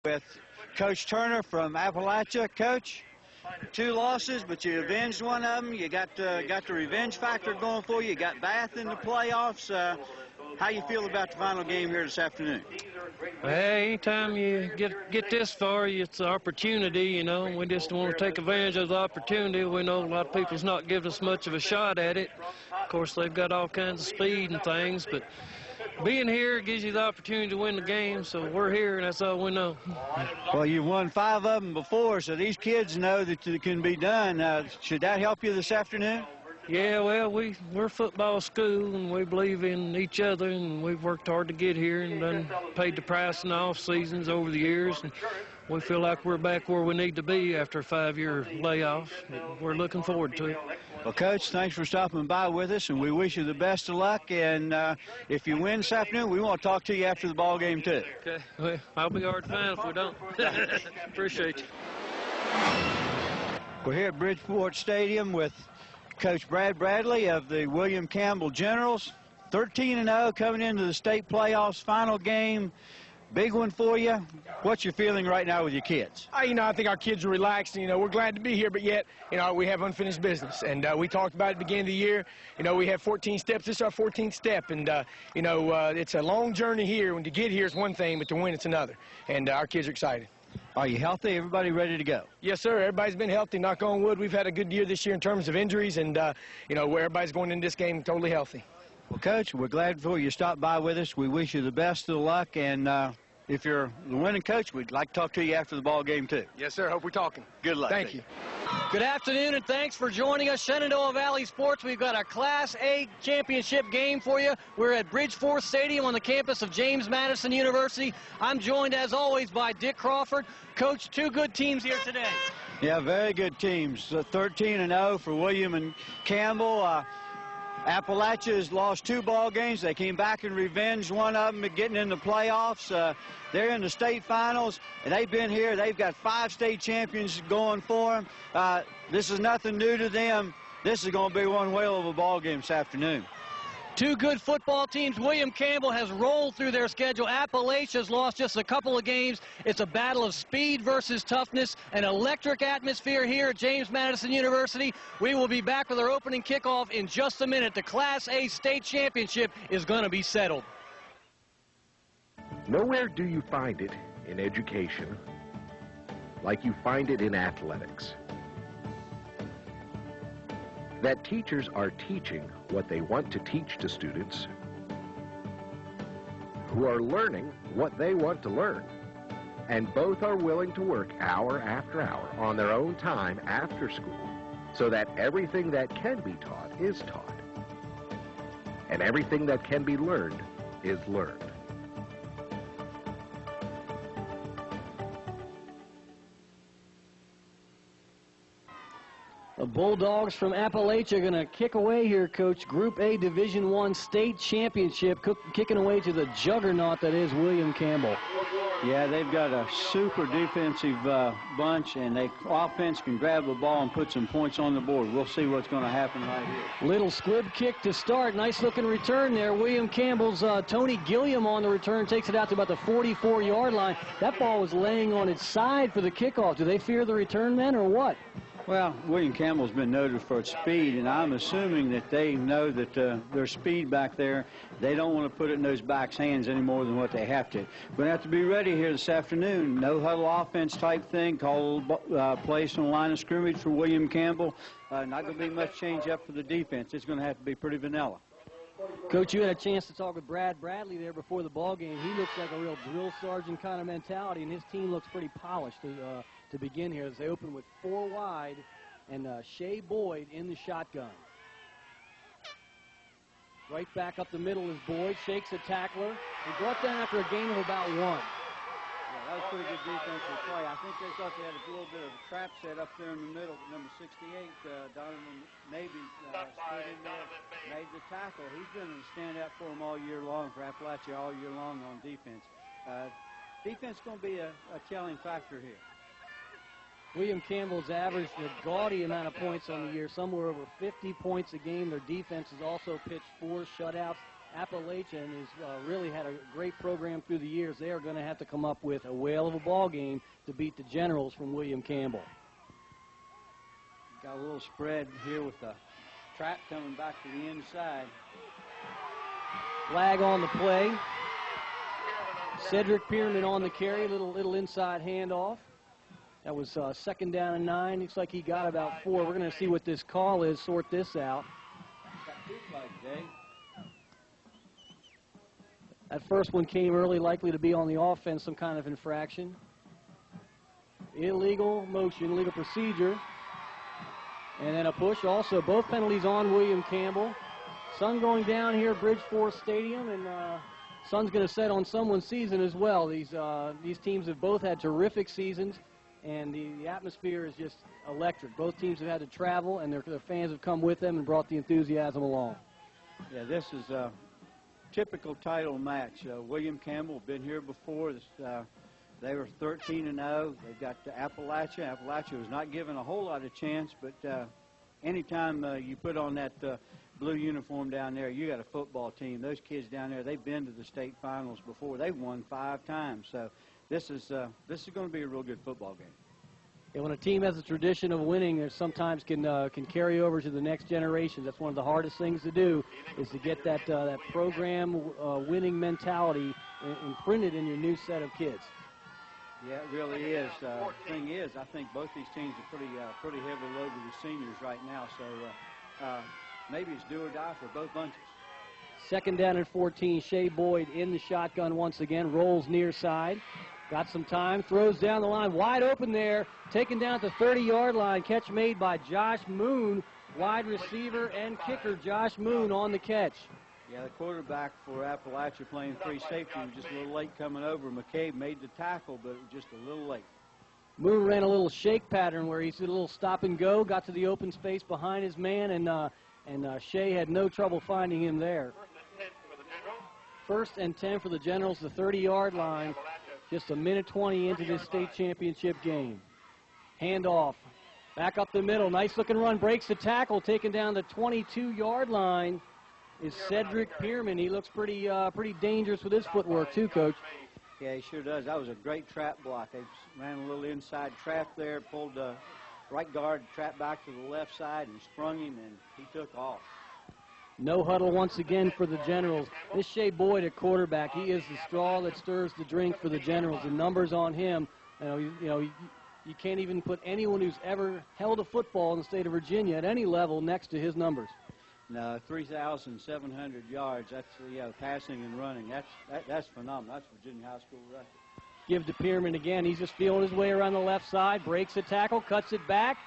With Coach Turner from Appalachia. Coach, 2 losses, but you avenged one of them. You got the revenge factor going for you. You got Bath in the playoffs. How you feel about the final game here this afternoon? Hey, anytime you get this far, it's an opportunity, you know. We just want to take advantage of the opportunity. We know a lot of people's not giving us much of a shot at it. Of course, they've got all kinds of speed and things, but being here gives you the opportunity to win the game, so we're here, and that's all we know. Well, you've won 5 of them before, so these kids know that it can be done. Should that help you this afternoon? Yeah, well, we're a football school, and we believe in each other, and we've worked hard to get here and done paid the price in the off seasons over the years, and we feel like we're back where we need to be after a 5-year layoff. We're looking forward to it. Well, Coach, thanks for stopping by with us, and we wish you the best of luck. And if you win this afternoon, we want to talk to you after the ball game, too. Okay. Well, I'll be hard to find if we don't. Appreciate you. We're here at Bridgeforth Stadium with Coach Brad Bradley of the William Campbell Generals. 13-0 coming into the state playoffs, final game. Big one for you. What's your feeling right now with your kids? I think our kids are relaxed. We're glad to be here, but yet, we have unfinished business. And we talked about it at the beginning of the year. We have 14 steps. This is our 14th step. And, it's a long journey here. When to get here is one thing, but to win it's another. And our kids are excited. Are you healthy? Everybody ready to go? Yes, sir. Everybody's been healthy. Knock on wood. We've had a good year this year in terms of injuries. And, where everybody's going in this game totally healthy. Well, Coach, we're glad for you stopped by with us. We wish you the best of luck. And if you're the winning coach, we'd like to talk to you after the ball game, too. Yes, sir. Hope we're talking. Good luck. Thank you. Good afternoon, and thanks for joining us. Shenandoah Valley Sports, we've got our Class A championship game for you. We're at Bridgeforth Stadium on the campus of James Madison University. I'm joined, as always, by Dick Crawford. Coach, 2 good teams here today. Yeah, very good teams. 13-0 for William and Campbell. Appalachia has lost 2 ball games. They came back and revenged one of them getting in the playoffs. They're in the state finals, and they've been here. They've got 5 state champions going for them. This is nothing new to them. This is going to be one whale of a ball game this afternoon. 2 good football teams. William Campbell has rolled through their schedule. Appalachia's lost just a couple of games. It's a battle of speed versus toughness. An electric atmosphere here at James Madison University. We will be back with our opening kickoff in just a minute. The Class A state championship is going to be settled. Nowhere do you find it in education like you find it in athletics. That teachers are teaching what they want to teach to students, who are learning what they want to learn, and both are willing to work hour after hour on their own time after school so that everything that can be taught is taught, and everything that can be learned is learned. The Bulldogs from Appalachia are going to kick away here, Coach. Group A Division I state championship, kicking away to the juggernaut that is William Campbell. Yeah, they've got a super defensive bunch, and offense can grab the ball and put some points on the board. We'll see what's going to happen right here. Little squib kick to start. Nice-looking return there. William Campbell's Tony Gilliam on the return takes it out to about the 44-yard line. That ball was laying on its side for the kickoff. Do they fear the return then, or what? Well, William Campbell's been noted for its speed, and I'm assuming that they know that their speed back there, they don't want to put it in those backs' hands any more than what they have to. We're going to have to be ready here this afternoon. No huddle offense type thing, call place on the line of scrimmage for William Campbell. Not going to be much change up for the defense. It's going to have to be pretty vanilla. Coach, you had a chance to talk with Brad Bradley there before the ball game. He looks like a real drill sergeant kind of mentality, and his team looks pretty polished to begin here as they open with 4 wide and Shea Boyd in the shotgun. Right back up the middle is Boyd, shakes a tackler. He brought down after a gain of about 1. Yeah, that was pretty good defensive play. I think they thought they had a little bit of a trap set up there in the middle. Number 68, Donovan Navy, stood in there, made the tackle. He's been a standout for them all year long, for Appalachia all year long on defense. Defense is going to be a telling factor here. William Campbell's averaged a gaudy amount of points on the year, somewhere over 50 points a game. Their defense has also pitched 4 shutouts Appalachia has really had a great program through the years. They are going to have to come up with a whale of a ball game to beat the Generals from William Campbell. Got a little spread here with the trap coming back to the inside. Flag on the play. Cedric Peerman on the carry, little inside handoff. That was 2nd down and 9. Looks like he got about 4. We're going to see what this call is, sort this out. Got 2 flags, Dave. That first one came early, likely to be on the offense, some kind of infraction. Illegal motion, illegal procedure. And then a push also. Both penalties on William Campbell. Sun going down here at Bridgeforth Stadium, and sun's going to set on someone's season as well. These teams have both had terrific seasons, and the atmosphere is just electric. Both teams have had to travel, and their fans have come with them and brought the enthusiasm along. Yeah, this is a typical title match. William Campbell been here before. They were 13-0. They've got Appalachia. Appalachia was not given a whole lot of chance, but anytime you put on that blue uniform down there, you got a football team. Those kids down there, they've been to the state finals before. They've won 5 times. So this is going to be a real good football game. And when a team has a tradition of winning, there sometimes can carry over to the next generation. That's one of the hardest things to do, is to get that program winning mentality imprinted in your new set of kids. Yeah, it really is. The thing is, I think both these teams are pretty heavily loaded with seniors right now. So maybe it's do or die for both bunches. 2nd down and 14. Shea Boyd in the shotgun once again. Rolls near side. Got some time. Throws down the line. Wide open there. Taken down at the 30-yard line. Catch made by Josh Moon. Wide receiver and kicker Josh Moon on the catch. Yeah, the quarterback for Appalachia playing free safety was just a little late coming over. McCabe made the tackle, but it was just a little late. Moon ran a little shake pattern where he did a little stop and go, got to the open space behind his man, and Shea had no trouble finding him there. 1st and 10 for the Generals, the 30-yard line. Just a minute 20 into this state championship game. Handoff. Back up the middle. Nice looking run. Breaks the tackle. Taken down the 22-yard line is Cedric Peerman. He looks pretty dangerous with his footwork too, Coach. Yeah, he sure does. That was a great trap block. They ran a little inside trap there, pulled the right guard trap back to the left side and sprung him, and he took off. No huddle once again for the Generals. This Shea Boyd at quarterback, he is the straw that stirs the drink for the Generals. The numbers on him, you can't even put anyone who's ever held a football in the state of Virginia at any level next to his numbers. No, 3,700 yards. That's passing and running. That's phenomenal. That's Virginia high school record. Give to Peerman again. He's just feeling his way around the left side. Breaks the tackle, cuts it back,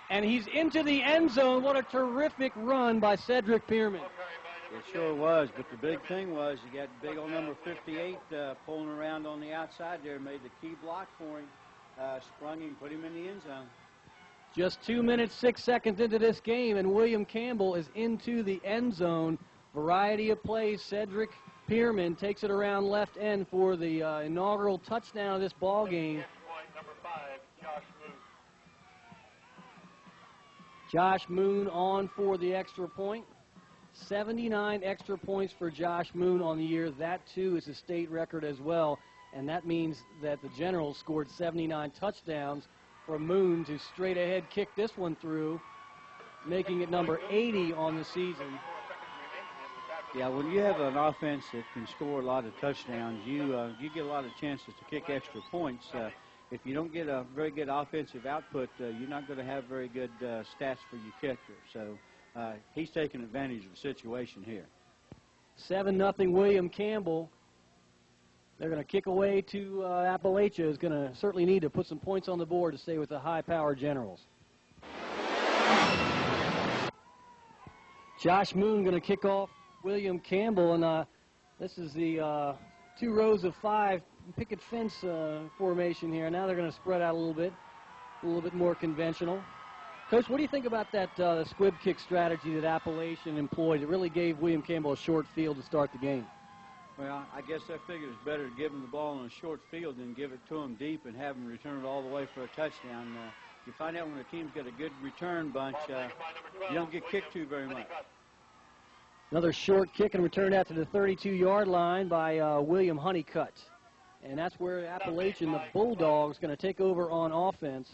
and he's into the end zone. What a terrific run by Cedric Peerman. It sure was, but the big thing was you got big old number 58 pulling around on the outside there, made the key block for him, sprung him, put him in the end zone. Just 2 minutes, 6 seconds into this game, and William Campbell is into the end zone. Variety of plays. Cedric Peerman takes it around left end for the inaugural touchdown of this ball game. Josh Moon on for the extra point. 79 extra points for Josh Moon on the year. That, too, is a state record as well, and that means that the Generals scored 79 touchdowns for Moon to straight ahead kick this one through, making it number 80 on the season. Yeah, when you have an offense that can score a lot of touchdowns, you get a lot of chances to kick extra points. If you don't get a very good offensive output, you're not going to have very good stats for your kicker. So he's taking advantage of the situation here. 7-0 William Campbell. They're going to kick away to Appalachia. Is going to certainly need to put some points on the board to stay with the high-powered Generals. Josh Moon going to kick off William Campbell, and this is the 2 rows of 5 picket fence formation here. Now they're going to spread out a little bit more conventional. Coach, what do you think about that squib kick strategy that Appalachian employed? It really gave William Campbell a short field to start the game. Well, I guess I figured it's better to give him the ball on a short field than give it to him deep and have him return it all the way for a touchdown. You find out when a team's got a good return bunch, you don't get kicked to very much. Another short kick and returned out to the 32-yard line by William Honeycutt. And that's where Appalachian, the Bulldogs, going to take over on offense.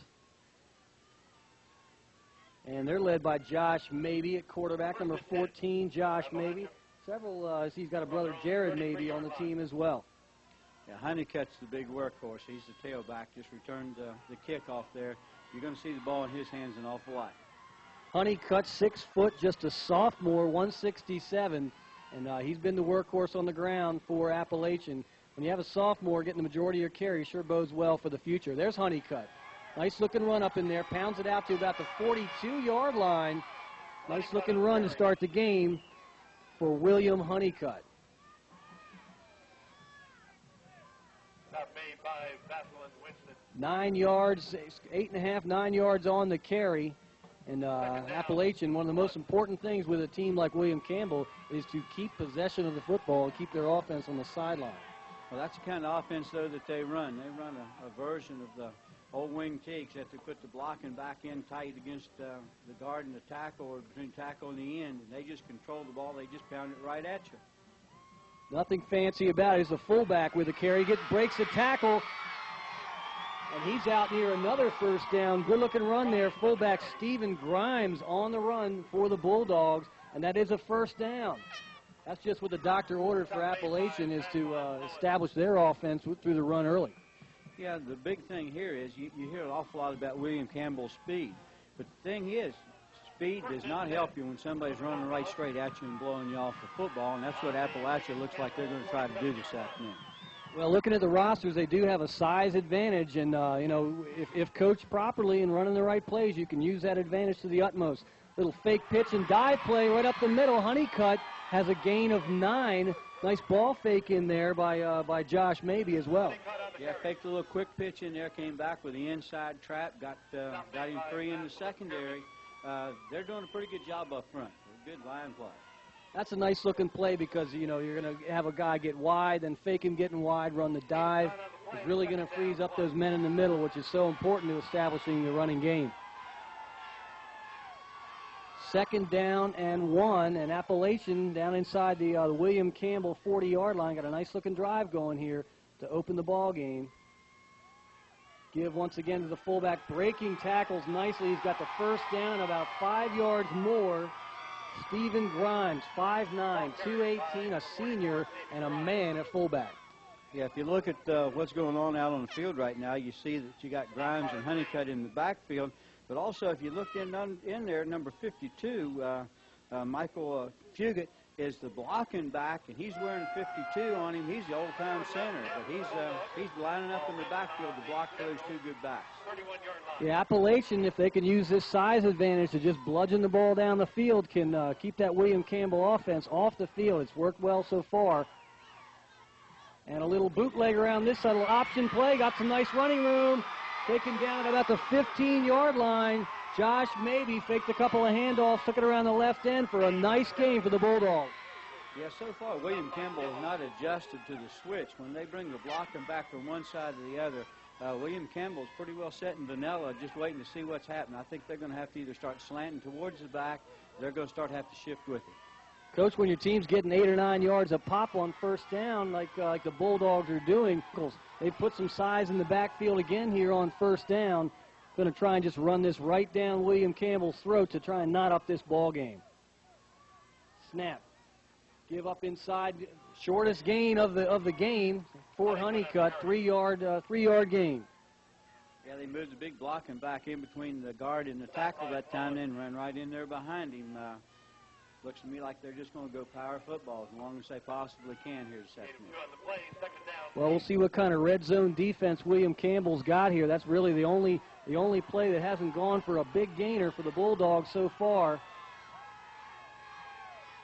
And they're led by Josh Mabey at quarterback, number 14, Josh Mabey. He's got a brother, Jared Mabey, on the team as well. Yeah, Honeycutt's the big workhorse. He's the tailback. Just returned the kickoff there. You're going to see the ball in his hands an awful lot. Honeycutt, 6 foot, just a sophomore, 167. And he's been the workhorse on the ground for Appalachian. When you have a sophomore getting the majority of your carries, sure bodes well for the future. There's Honeycutt. Nice looking run up in there. Pounds it out to about the 42-yard line. Nice looking run to start the game for William Honeycutt. 9 yards, 8.5, 9 yards on the carry. And Appalachian, one of the most important things with a team like William Campbell is to keep possession of the football and keep their offense on the sideline. Well, that's the kind of offense, though, that they run. They run a version of the old wing teaks that they put the blocking back in tight against the guard and the tackle, or between tackle and the end. And they just control the ball. They just pound it right at you. Nothing fancy about it. He's a fullback with a carry. Breaks the tackle. And he's out near another first down. Good-looking run there. Fullback Stephen Grimes on the run for the Bulldogs, and that is a first down. That's just what the doctor ordered for Appalachian, is to establish their offense through the run early. Yeah, the big thing here is you hear an awful lot about William Campbell's speed. But the thing is, speed does not help you when somebody's running right straight at you and blowing you off the football, and that's what Appalachia looks like they're going to try to do this afternoon. Well, looking at the rosters, they do have a size advantage, and, you know, if coached properly and running the right plays, you can use that advantage to the utmost. Little fake pitch and dive play right up the middle. Honeycutt has a gain of 9. Nice ball fake in there by Josh Mabey as well. Yeah, faked a little quick pitch in there, came back with the inside trap, got him free in the secondary. They're doing a pretty good job up front. Good line play. That's a nice-looking play because, you know, you're going to have a guy get wide, then fake him getting wide, run the dive. It's really going to freeze up those men in the middle, which is so important to establishing the running game. 2nd down and 1, and Appalachian down inside the William Campbell 40-yard line. Got a nice-looking drive going here to open the ball game. Give once again to the fullback, breaking tackles nicely. He's got the first down, about 5 yards more. Stephen Grimes, 5'9", 218, a senior, and a man at fullback. Yeah, if you look at what's going on out on the field right now, you see that you got Grimes and Honeycutt in the backfield. But also, if you look in there, number 52, Michael Fugate is the blocking back, and he's wearing 52 on him. He's the old-time center, but he's lining up in the backfield to block those two good backs. Yeah, Appalachian, if they can use this size advantage to just bludgeon the ball down the field, can keep that William Campbell offense off the field. It's worked well so far. And a little bootleg around this little option play. Got some nice running room. Taken down at about the 15-yard line. Josh Mabey faked a couple of handoffs, took it around the left end for a nice game for the Bulldogs. Yeah, so far William Campbell has not adjusted to the switch. When they bring the blocking back from one side to the other, William Campbell's pretty well set in vanilla, just waiting to see what's happening. I think they're going to have to either start slanting towards the back, they're going to have to shift with it. Coach, when your team's getting 8 or 9 yards a pop on first down, like the Bulldogs are doing, they put some size in the backfield again here on first down. Going to try and just run this right down William Campbell's throat to try and knot up this ball game. Snap. Give up inside. Shortest gain of the game for Honeycutt. 3-yard gain. Yeah, they moved the big blocking back in between the guard and the tackle that time, then ran right in there behind him. Looks to me like they're just going to go power football as long as they possibly can here this afternoon. Well, we'll see what kind of red zone defense William Campbell's got here. That's really the only play that hasn't gone for a big gainer for the Bulldogs so far.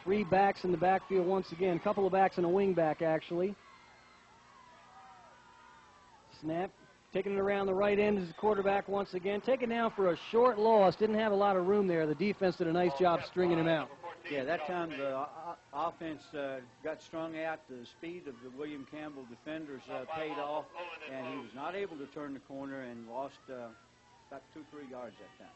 3 backs in the backfield once again. A couple of backs and a wing back, actually. Snap. Taking it around the right end is the quarterback once again. Taken down for a short loss. Didn't have a lot of room there. The defense did a nice job stringing him out. Yeah, that time the offense got strung out. The speed of the William Campbell defenders paid off, and he was not able to turn the corner and lost about 2-3 yards that time.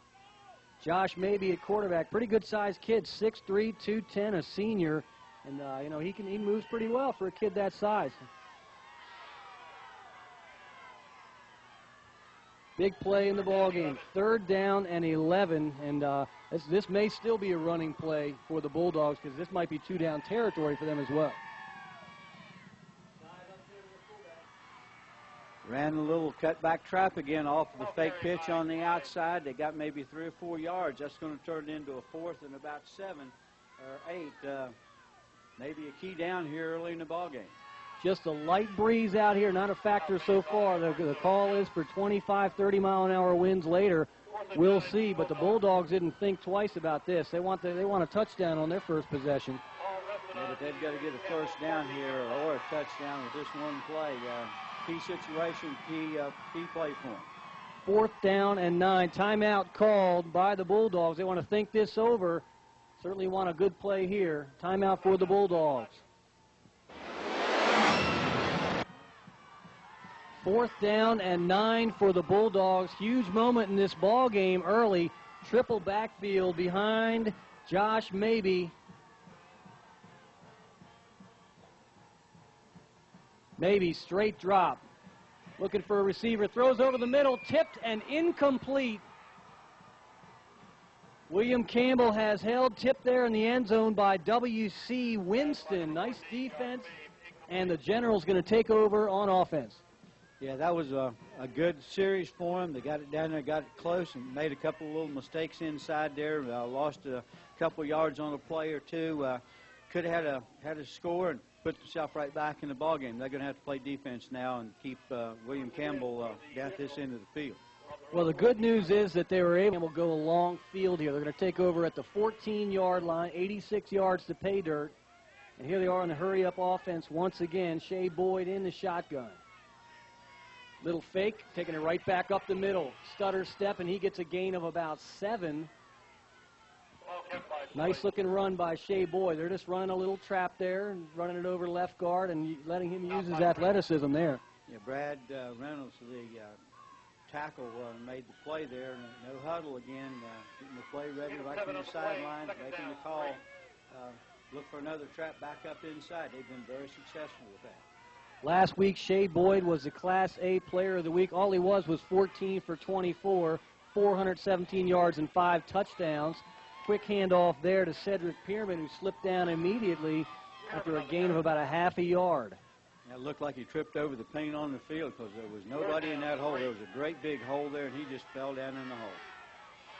Josh Maybe at quarterback. Pretty good-sized kid, 6'3", 210, a senior. And, you know, he moves pretty well for a kid that size. Big play in the ball game. 3rd down and 11. And this may still be a running play for the Bulldogs because this might be 2-down territory for them as well. Ran a little cutback trap again off of the fake pitch on the outside. They got maybe 3 or 4 yards. That's going to turn it into a 4th and about 7 or 8. Maybe a key down here early in the ball game. Just a light breeze out here, not a factor so far. The call is for 25, 30-mile-an-hour winds later. We'll see, but the Bulldogs didn't think twice about this. They want a touchdown on their first possession. Yeah, but they've got to get a first down here or a touchdown with this one play. Key situation, key play for them. 4th down and 9. Timeout called by the Bulldogs. They want to think this over. Certainly want a good play here. Timeout for the Bulldogs. 4th down and 9 for the Bulldogs. Huge moment in this ball game early. Triple backfield behind Josh Maybe. Maybe straight drop. Looking for a receiver. Throws over the middle. Tipped and incomplete. William Campbell has held, tipped there in the end zone by W.C. Winston. Nice defense. And the General's going to take over on offense. Yeah, that was a good series for them. They got it down there, got it close, and made a couple of little mistakes inside there. Lost a couple yards on a play or two. Could have had a score and put themselves right back in the ball game. They're going to have to play defense now and keep William Campbell down at this end of the field. Well, the good news is that they were able to go a long field here. They're going to take over at the 14-yard line, 86 yards to pay dirt. And here they are in the hurry-up offense once again. Shea Boyd in the shotgun. Little fake, taking it right back up the middle. Stutter step, and he gets a gain of about 7. Nice-looking run by Shea Boyd. They're just running a little trap there and running it over left guard and letting him use his athleticism there. Yeah, Brad Reynolds, the tackle, made the play there. No huddle again, getting the play ready right from the sideline, making the call. Look for another trap back up inside. They've been very successful with that. Last week, Shea Boyd was the Class A Player of the Week. All he was 14 for 24, 417 yards and 5 touchdowns. Quick handoff there to Cedric Peerman, who slipped down immediately after a gain of about a half a yard. It looked like he tripped over the paint on the field because there was nobody in that hole. There was a great big hole there, and he just fell down in the hole.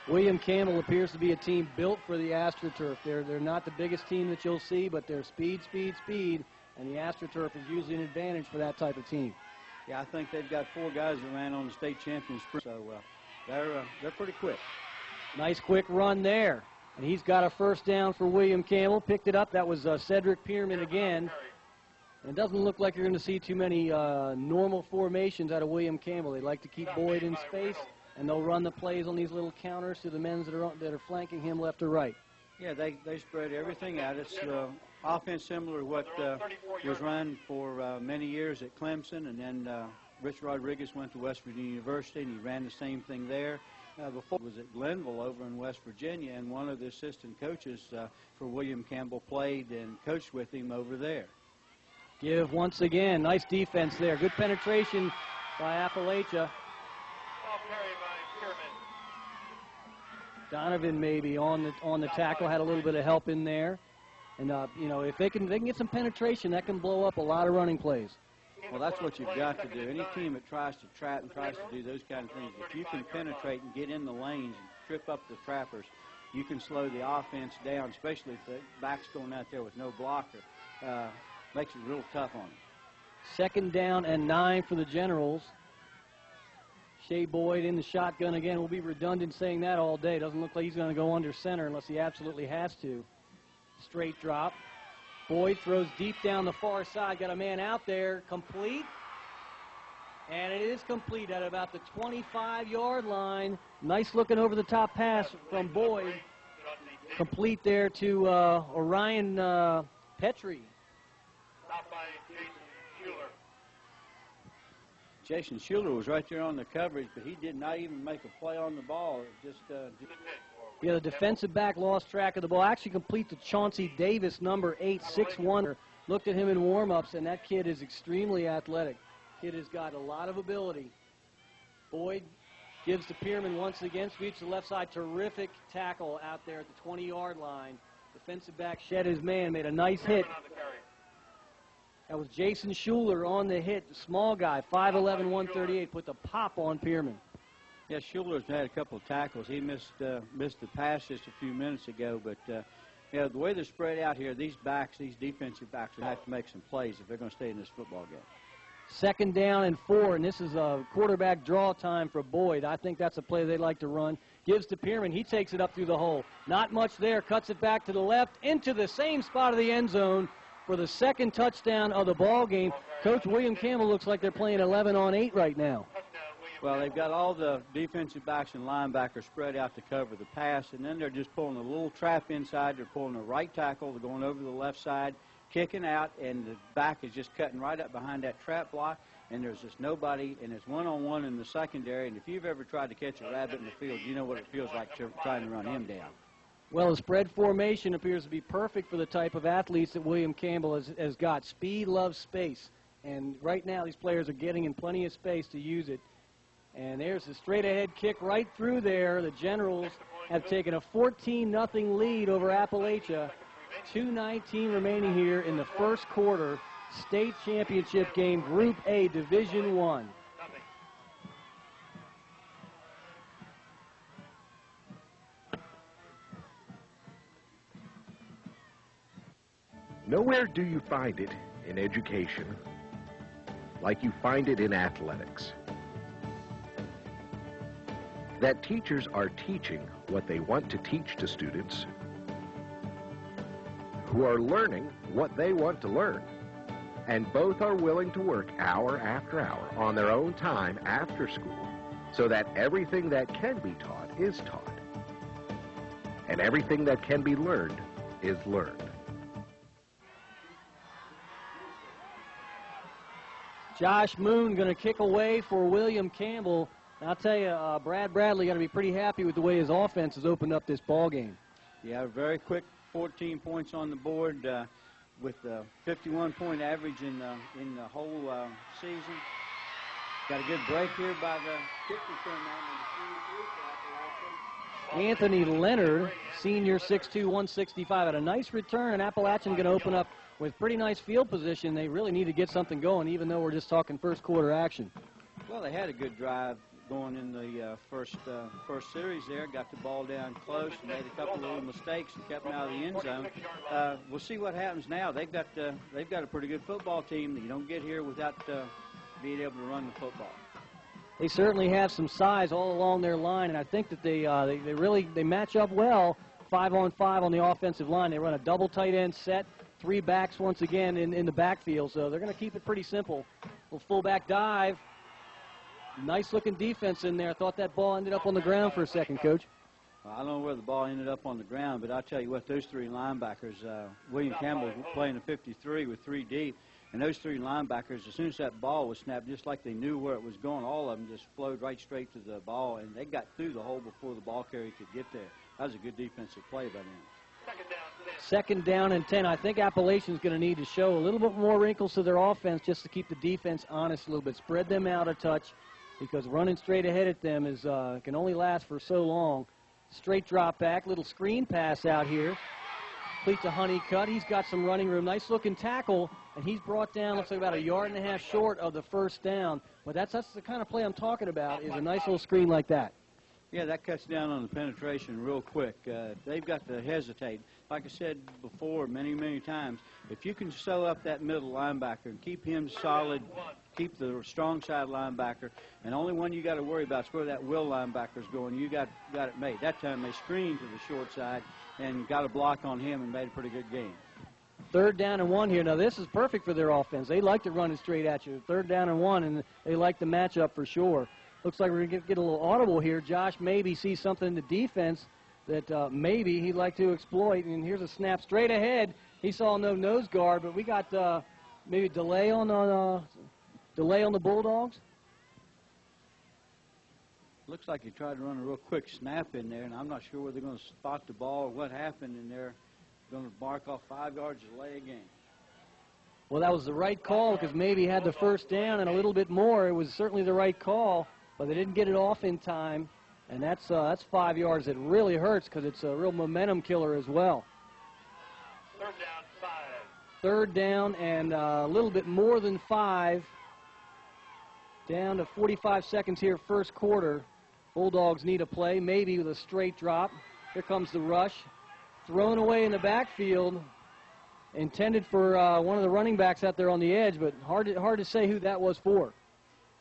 William Campbell appears to be a team built for the AstroTurf. They're not the biggest team that you'll see, but they're speed, speed, speed, and the AstroTurf is usually an advantage for that type of team. Yeah, I think they've got 4 guys that ran on the state champion sprint, so they're pretty quick. Nice quick run there, and he's got a first down for William Campbell. Picked it up. That was Cedric Peerman again. And it doesn't look like you're going to see too many normal formations out of William Campbell. They like to keep Boyd in space, and they'll run the plays on these little counters to the men that are flanking him left or right. Yeah, they spread everything out. It's offense similar to what was run for many years at Clemson, and then Rich Rodriguez went to West Virginia University, and he ran the same thing there. Before it was at Glenville over in West Virginia, and one of the assistant coaches for William Campbell played and coached with him over there. Give once again. Nice defense there. Good penetration by Appalachia. Donovan maybe on the tackle, had a little bit of help in there. And, you know, if they can get some penetration, that can blow up a lot of running plays. Well, that's what you've got to do. Any team that tries to trap and tries to do those kind of things, if you can penetrate and get in the lanes and trip up the trappers, you can slow the offense down, especially if the back's going out there with no blocker. Makes it real tough on them. 2nd down and 9 for the Generals. Shea Boyd in the shotgun again. We'll be redundant saying that all day. Doesn't look like he's going to go under center unless he absolutely has to. Straight drop. Boyd throws deep down the far side. Got a man out there. Complete. And it is complete at about the 25-yard line. Nice looking over the top pass from Boyd. Complete there to Orion Petrie. Jason Schuler was right there on the coverage, but he did not even make a play on the ball. It just Yeah, the defensive back lost track of the ball. Actually complete to Chauncey Davis, number 8, 6'1". Looked at him in warm-ups, and that kid is extremely athletic. Kid has got a lot of ability. Boyd gives to Peerman once again, sweeps to the left side. Terrific tackle out there at the 20-yard line. Defensive back shed his man, made a nice hit. That was Jason Schuler on the hit, the small guy, 5'11", 138, put the pop on Peerman. Yeah, Schuler's had a couple of tackles. He missed the pass just a few minutes ago, but yeah, the way they're spread out here, these defensive backs will have to make some plays if they're going to stay in this football game. 2nd down and 4, and this is a quarterback draw time for Boyd. I think that's a play they like to run. Gives to Peerman. He takes it up through the hole. Not much there. Cuts it back to the left into the same spot of the end zone for the 2nd touchdown of the ball game. Coach William Campbell looks like they're playing 11-on-8 right now. Well, they've got all the defensive backs and linebackers spread out to cover the pass, and then they're just pulling a little trap inside. They're pulling a right tackle. They're going over the left side, kicking out, and the back is just cutting right up behind that trap block, and there's just nobody, and it's one-on-one in the secondary. And if you've ever tried to catch a rabbit in the field, you know what it feels like trying to run him down. Well, the spread formation appears to be perfect for the type of athletes that William Campbell has got. Speed loves space, and right now these players are getting in plenty of space to use it. And there's a straight-ahead kick right through there. The Generals have taken a 14-0 lead over Appalachia. 2:19 remaining here in the first quarter. State championship game, Group A, Division I. Nowhere do you find it in education like you find it in athletics. That teachers are teaching what they want to teach to students, who are learning what they want to learn, and both are willing to work hour after hour on their own time after school so that everything that can be taught is taught, and everything that can be learned is learned. Josh Moon going to kick away for William Campbell. I'll tell you, Brad Bradley got to be pretty happy with the way his offense has opened up this ball game. Yeah, very quick 14 points on the board with a 51-point average in the whole season. Got a good break here by the kick return man. Anthony Leonard, senior, 6'2", 165, had a nice return, and Appalachian going to open up with pretty nice field position. They really need to get something going, even though we're just talking first quarter action. Well, they had a good drive going in the first series there. Got the ball down close and made a couple of little mistakes and kept them out of the end zone. We'll see what happens now. They've got a pretty good football team. You don't get here without being able to run the football. They certainly have some size all along their line, and I think that they really match up well 5-on-5 on the offensive line. They run a double tight end set, 3 backs once again in the backfield, so they're going to keep it pretty simple. Little fullback dive. Nice looking defense in there. I thought that ball ended up on the ground for a second, Coach. Well, I don't know where the ball ended up on the ground, but I'll tell you what, those 3 linebackers, William Campbell playing a 53 with 3 deep, and those 3 linebackers, as soon as that ball was snapped, just like they knew where it was going, all of them just flowed right straight to the ball, and they got through the hole before the ball carrier could get there. That was a good defensive play by them. 2nd down and 10. I think Appalachian's going to need to show a little bit more wrinkles to their offense just to keep the defense honest a little bit. Spread them out a touch, because running straight ahead at them is can only last for so long. Straight drop back, little screen pass out here. Complete to Honeycutt. He's got some running room. Nice looking tackle, and he's brought down, looks like about 1.5 yards short of the first down. But that's the kind of play I'm talking about, is a nice little screen like that. Yeah, that cuts down on the penetration real quick. They've got to hesitate. Like I said before many, many times, if you can sew up that middle linebacker and keep him solid, keep the strong side linebacker, and only one you got to worry about is where that will linebacker's going. You got it made. That time they screened to the short side and got a block on him and made a pretty good game. 3rd down and 1 here. Now, this is perfect for their offense. They like to run it straight at you. 3rd down and 1, and they like the matchup for sure. Looks like we're going to get a little audible here. Josh maybe sees something in the defense that maybe he'd like to exploit. And here's a snap straight ahead. He saw no nose guard, but we got maybe delay on the Bulldogs. Looks like he tried to run a real quick snap in there, and I'm not sure whether they're going to spot the ball or what happened in there. Going to mark off 5 yards delay again. Well, that was the right call because maybe he had the first down and a little bit more. It was certainly the right call, but they didn't get it off in time, and that's 5 yards. It really hurts because it's a real momentum killer as well. 3rd down, 5. 3rd down and a little bit more than 5. Down to 45 seconds here, first quarter. Bulldogs need a play, maybe with a straight drop. Here comes the rush. Thrown away in the backfield. Intended for one of the running backs out there on the edge, but hard to say who that was for.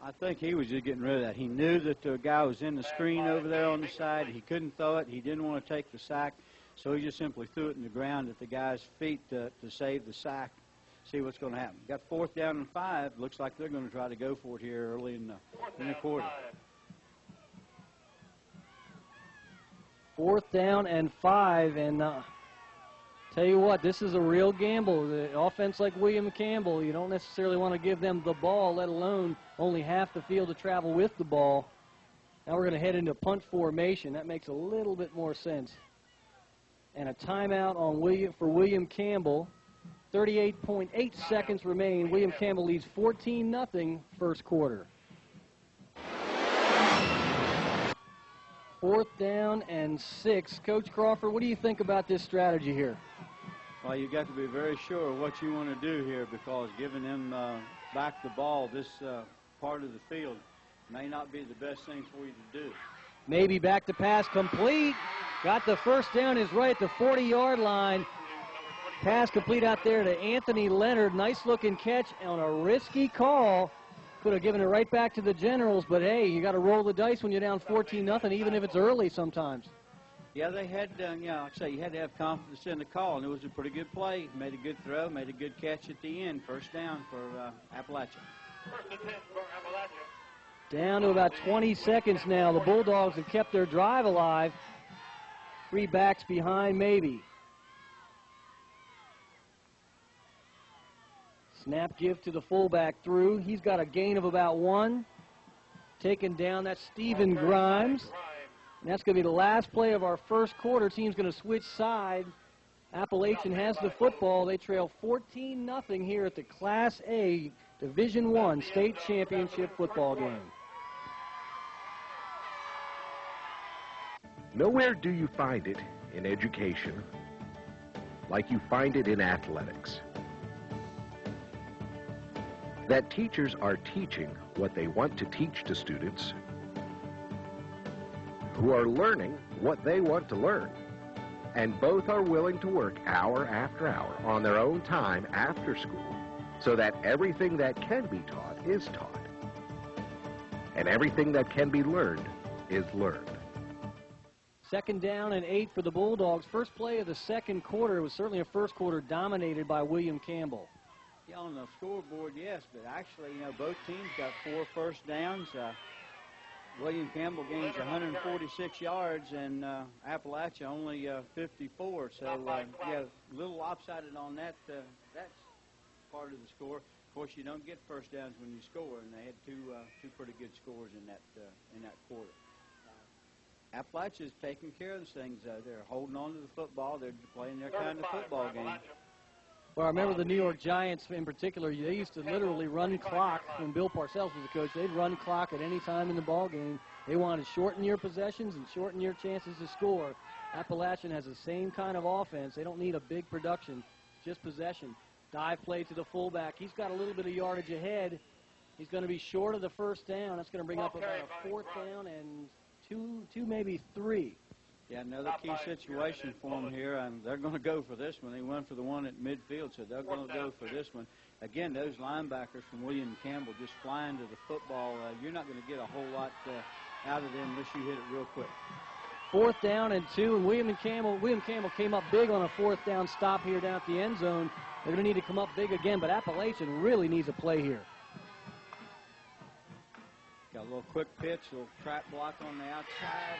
I think he was just getting rid of that. He knew that the guy was in the screen over there on the side. He couldn't throw it. He didn't want to take the sack, so he just simply threw it in the ground at the guy's feet to save the sack. See what's going to happen. Got 4th down and 5. Looks like they're going to try to go for it here early in the quarter. 4th down and 5, and tell you what, this is a real gamble. The offense like William Campbell, you don't necessarily want to give them the ball, let alone only half the field to travel with the ball. Now we're going to head into punt formation. That makes a little bit more sense. And a timeout on for William Campbell. 38.8 seconds remain. William Campbell leads 14-0 first quarter. 4th down and 6. Coach Crawford, what do you think about this strategy here? Well, you've got to be very sure of what you want to do here, because giving them back the ball this part of the field may not be the best thing for you to do. Maybe back to pass complete. Got the first down, is right at the 40-yard line. Pass complete out there to Anthony Leonard. Nice looking catch on a risky call. Could have given it right back to the Generals, but hey, you got to roll the dice when you're down 14-0, even if it's early sometimes. Yeah, they had, like I say, you had to have confidence in the call, and it was a pretty good play. Made a good throw, made a good catch at the end. First down for Appalachia. 1st and 10 for Appalachia. Down to about 20 seconds now. The Bulldogs have kept their drive alive. 3 backs behind, maybe. Snap give to the fullback through. He's got a gain of about 1. Taken down, that's Stephen Grimes. And that's going to be the last play of our first quarter. Team's going to switch side. Appalachian has the football. They trail 14-0 here at the Class A Division I State Championship football game. Nowhere do you find it in education like you find it in athletics. That teachers are teaching what they want to teach to students, who are learning what they want to learn, and both are willing to work hour after hour on their own time after school so that everything that can be taught is taught, and everything that can be learned is learned. 2nd down and 8 for the Bulldogs. First play of the second quarter was certainly a first quarter dominated by William Campbell. Yeah, on the scoreboard, yes, but actually, both teams got 4 first downs. William Campbell gains 146 yards, and Appalachia only 54. So, yeah, a little lopsided on that. That's part of the score. Of course, you don't get first downs when you score, and they had two pretty good scores in that quarter. Appalachia is taking care of those things. They're holding on to the football. They're playing their kind of football game. Well, I remember the New York Giants in particular, they used to literally run clock when Bill Parcells was the coach. They'd run clock at any time in the ball game. They wanted to shorten your possessions and shorten your chances to score. Appalachian has the same kind of offense. They don't need a big production, just possession. Dive play to the fullback. He's got a little bit of yardage ahead. He's going to be short of the first down. That's going to bring up about a 4th down and two, maybe 3. Yeah, another key situation for them here, and they're going to go for this one. They went for the one at midfield, so they're going to go for this one. Again, those linebackers from William Campbell just flying to the football. You're not going to get a whole lot out of them unless you hit it real quick. 4th down and 2, and William Campbell came up big on a 4th down stop here down at the end zone. They're going to need to come up big again, but Appalachian really needs a play here. Got a little quick pitch, a little trap block on the outside.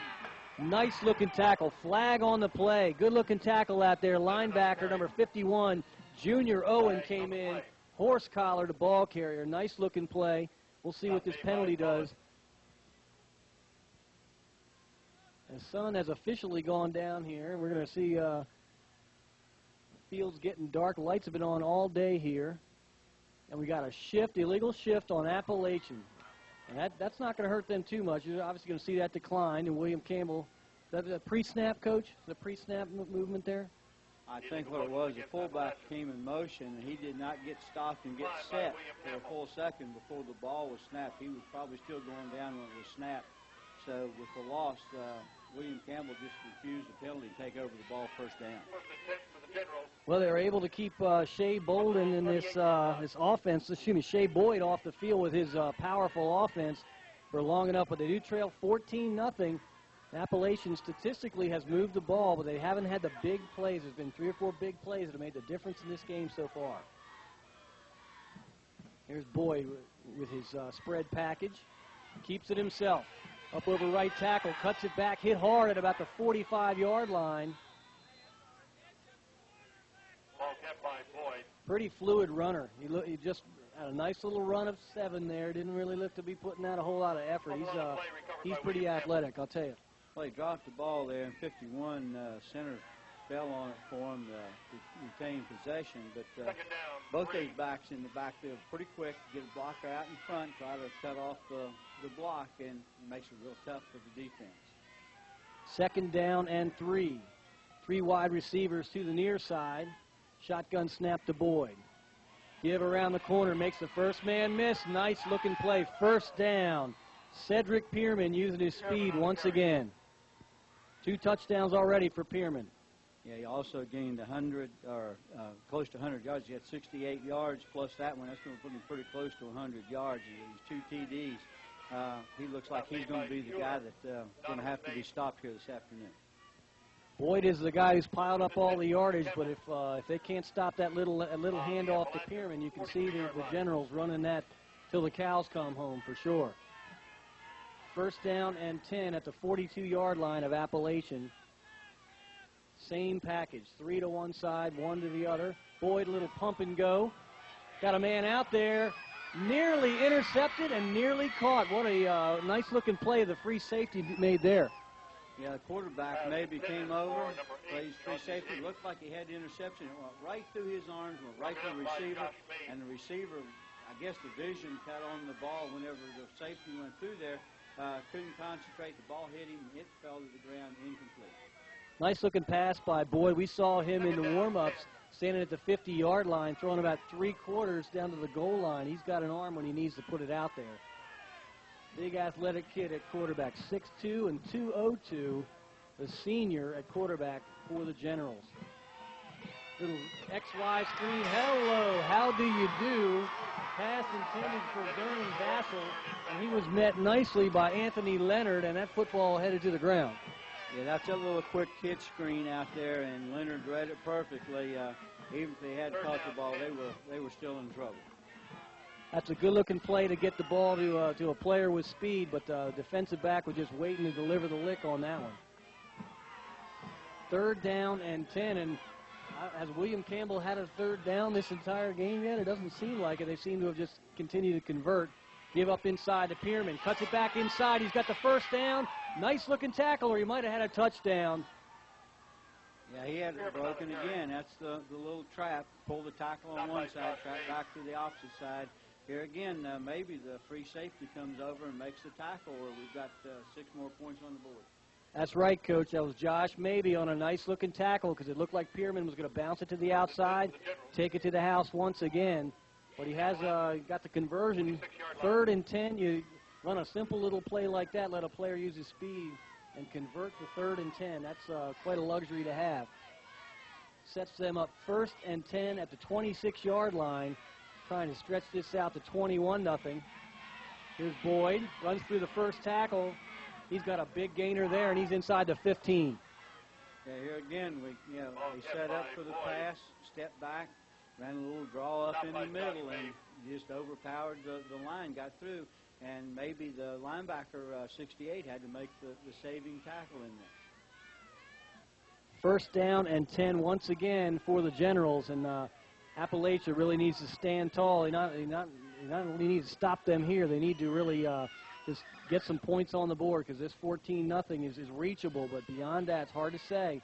Nice looking tackle. Flag on the play. Good looking tackle out there. Linebacker number 51, Junior Owen, came in. Horse collar to ball carrier. Nice looking play. We'll see what this penalty does. The sun has officially gone down here. We're going to see fields getting dark. Lights have been on all day here. And we got a shift, illegal shift on Appalachian. And that's not going to hurt them too much. You're obviously going to see that decline. And William Campbell, is that a pre-snap, Coach? The pre-snap movement there? I think what it was, the fullback came in motion, and he did not get stopped and get set for a full second before the ball was snapped. He was probably still going down when it was snapped. So with the loss, William Campbell just refused the penalty to take over the ball first down. Well, they were able to keep Shea Bolden in this offense, Shea Boyd off the field with his powerful offense for long enough, but they do trail 14-0. Appalachian statistically has moved the ball, but they haven't had the big plays. There's been 3 or 4 big plays that have made the difference in this game so far. Here's Boyd with his spread package. Keeps it himself. Up over right tackle, cuts it back, hit hard at about the 45-yard line. Ball kept by Boyd. Pretty fluid runner. He just had a nice little run of 7 there. Didn't really look to be putting out a whole lot of effort. He's pretty athletic, I'll tell you. Well, he dropped the ball there in 51. Center fell on it for him to retain possession. But both these backs in the backfield pretty quick. Get a blocker out in front, try to cut off the block, and it makes it real tough for the defense. 2nd down and 3. 3 wide receivers to the near side. Shotgun snap to Boyd. Give around the corner, makes the first man miss. Nice looking play. 1st down. Cedric Peerman using his speed once again. 2 touchdowns already for Peerman. Yeah, he also gained 100 or close to 100 yards. He had 68 yards plus that one. That's going to put him pretty close to 100 yards. He's 2 TDs. He looks like he's going to be the guy that's going to have to be stopped here this afternoon. Boyd is the guy who's piled up all the yardage, but if they can't stop that little handoff to Peerman, you can see the Generals running that till the cows come home for sure. 1st down and 10 at the 42-yard line of Appalachian. Same package, 3 to one side, 1 to the other. Boyd, little pump and go. Got a man out there, nearly intercepted and nearly caught. What a nice-looking play the free safety made there. Yeah, the quarterback maybe came over, plays free safety. Looked like he had the interception. It went right through his arms, went right to the receiver, and the receiver, I guess the vision cut on the ball whenever the safety went through there. Couldn't concentrate. The ball hit him. It fell to the ground incomplete. Nice looking pass by Boyd. We saw him in the warm-ups standing at the 50-yard line, throwing about 3/4 down to the goal line. He's got an arm when he needs to put it out there. Big athletic kid at quarterback, 6'2" and 202, the senior at quarterback for the Generals. Little XY screen. Hello, how do you do? Pass intended for Vernon Vassal, and he was met nicely by Anthony Leonard, and that football headed to the ground. Yeah, that's a little quick kid screen out there, and Leonard read it perfectly. Even if they had caught the ball, they were still in trouble. That's a good-looking play to get the ball to a player with speed, but the defensive back was just waiting to deliver the lick on that one. 3rd down and 10, and has William Campbell had a 3rd down this entire game yet? It doesn't seem like it. They seem to have just continued to convert. Give up inside to Peerman. Cuts it back inside. He's got the 1st down. Nice-looking tackle, or he might have had a touchdown. Yeah, he had it broken again. That's the little trap. Pull the tackle on one side, trap back to the opposite side. Here again, maybe the free safety comes over and makes the tackle, or we've got 6 more points on the board. That's right, Coach. That was Josh Maybe on a nice-looking tackle because it looked like Peerman was going to bounce it to the outside, take it to the house once again. But he has got the conversion. 3rd and 10, you run a simple little play like that, let a player use his speed and convert to 3rd and 10. That's quite a luxury to have. Sets them up 1st and 10 at the 26-yard line, trying to stretch this out to 21-0. Here's Boyd, runs through the 1st tackle. He's got a big gainer there, and he's inside the 15. Yeah, here again, we set up for the pass, step back, ran a little draw up in the middle, and just overpowered the line, got through, and maybe the linebacker, 68, had to make the saving tackle in there. 1st down and 10 once again for the Generals, and Appalachia really needs to stand tall. They not only need to stop them here, they need to really just get some points on the board, because this 14-0 is reachable, but beyond that, it's hard to say.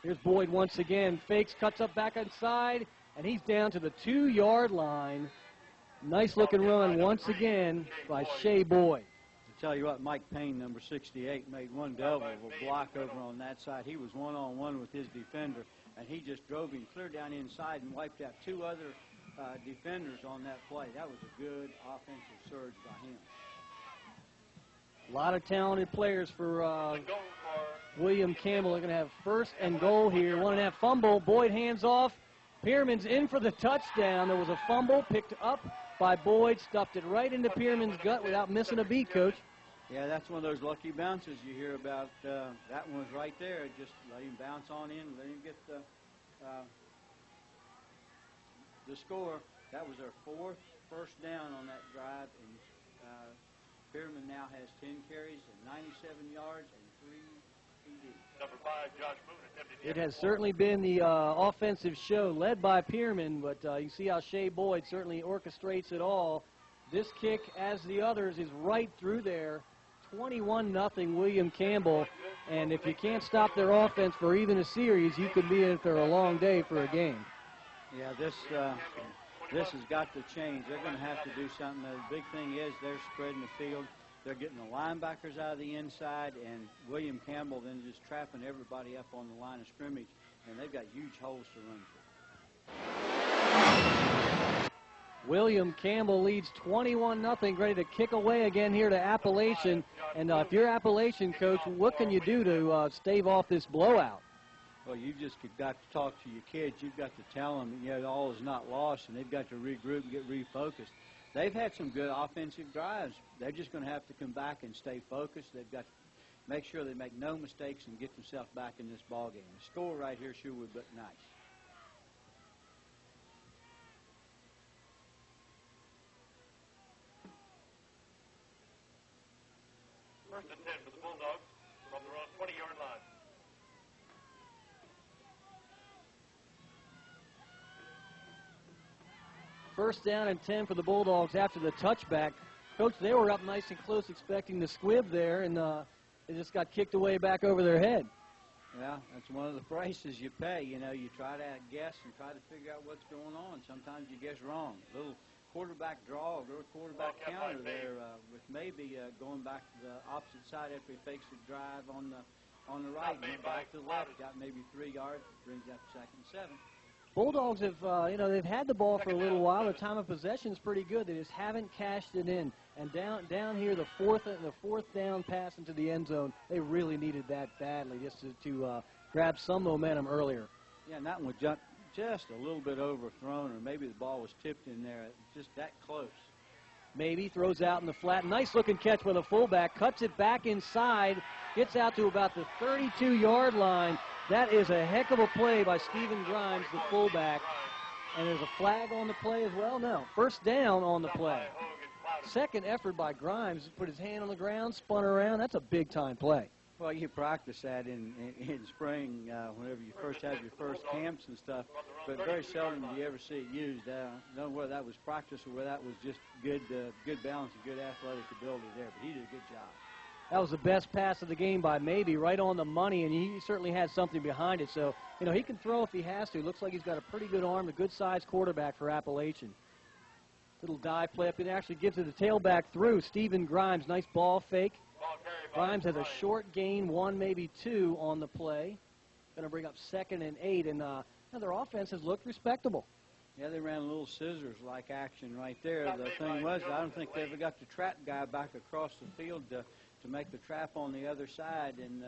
Here's Boyd once again, fakes, cuts up back inside, and he's down to the 2-yard line. Nice looking run once again by Shea Boyd. To tell you what, Mike Payne, number 68, made one devil of a block over on that side. He was one-on-one with his defender, and he just drove him clear down inside and wiped out 2 other defenders on that play. That was a good offensive surge by him. A lot of talented players for William Campbell. They're going to have 1st and goal here. 1.5 fumble. Boyd hands off. Peerman's in for the touchdown. There was a fumble picked up by Boyd, stuffed it right into Peerman's gut without missing a beat, Coach. Yeah, that's one of those lucky bounces you hear about. That one was right there. Just let him bounce on in, let him get the score. That was their 4th first down on that drive, and Peerman now has 10 carries and 97 yards and 3 TDs. Number 5, Josh Boone, attempted. It has certainly been the offensive show led by Peerman, but you see how Shea Boyd certainly orchestrates it all. This kick, as the others, is right through there. 21-0 William Campbell, and if you can't stop their offense for even a series, you could be in for a long day for a game. Yeah, this has got to change. They're going to have to do something. The big thing is they're spreading the field. They're getting the linebackers out of the inside, and William Campbell then just trapping everybody up on the line of scrimmage, and they've got huge holes to run through. William Campbell leads 21-0, ready to kick away again here to Appalachian. And if you're Appalachian, Coach, what can you do to stave off this blowout? Well, you just got to talk to your kids. You've got to tell them, you know, all is not lost, and they've got to regroup and get refocused. They've had some good offensive drives. They're just going to have to come back and stay focused. They've got to make sure they make no mistakes and get themselves back in this ball game. The score right here sure would look nice. First and 10 for the Bulldogs from their own 20-yard line. First down and 10 for the Bulldogs after the touchback. Coach, they were up nice and close expecting the squib there, and it just got kicked away back over their head. Yeah, that's one of the prices you pay. You know, you try to guess and try to figure out what's going on. Sometimes you guess wrong. A little quarterback draw, a little quarterback counter there with maybe going back to the opposite side after he fakes the drive on the right and went back to the left, got maybe 3 yards, brings up 2nd and 7. Bulldogs have, they've had the ball for a little while. The time of possession is pretty good. They just haven't cashed it in. And down here, the fourth down pass into the end zone, they really needed that badly just to grab some momentum earlier. Yeah, and that one was just a little bit overthrown, or maybe the ball was tipped in there, just that close. Maybe throws out in the flat. Nice-looking catch by the fullback. Cuts it back inside. Gets out to about the 32-yard line. That is a heck of a play by Stephen Grimes, the fullback. And there's a flag on the play as well? No. First down on the play. Second effort by Grimes. Put his hand on the ground, spun around. That's a big-time play. Well, you practice that in spring whenever you first have your first camps and stuff, but very seldom do you ever see it used. I don't know whether that was practice or whether that was just good balance and good athletic ability there, but he did a good job. That was the best pass of the game by Maybe, right on the money, and he certainly had something behind it. So, he can throw if he has to. Looks like he's got a pretty good arm, a good-sized quarterback for Appalachian. Little dive play up, and actually gives it a tailback through. Stephen Grimes, nice ball fake. Grimes has a short gain, 1, maybe 2 on the play. Going to bring up 2nd and 8, and their offense has looked respectable. Yeah, they ran a little scissors-like action right there. The thing was, I don't think they ever got the trap guy back across the field to make the trap on the other side. And,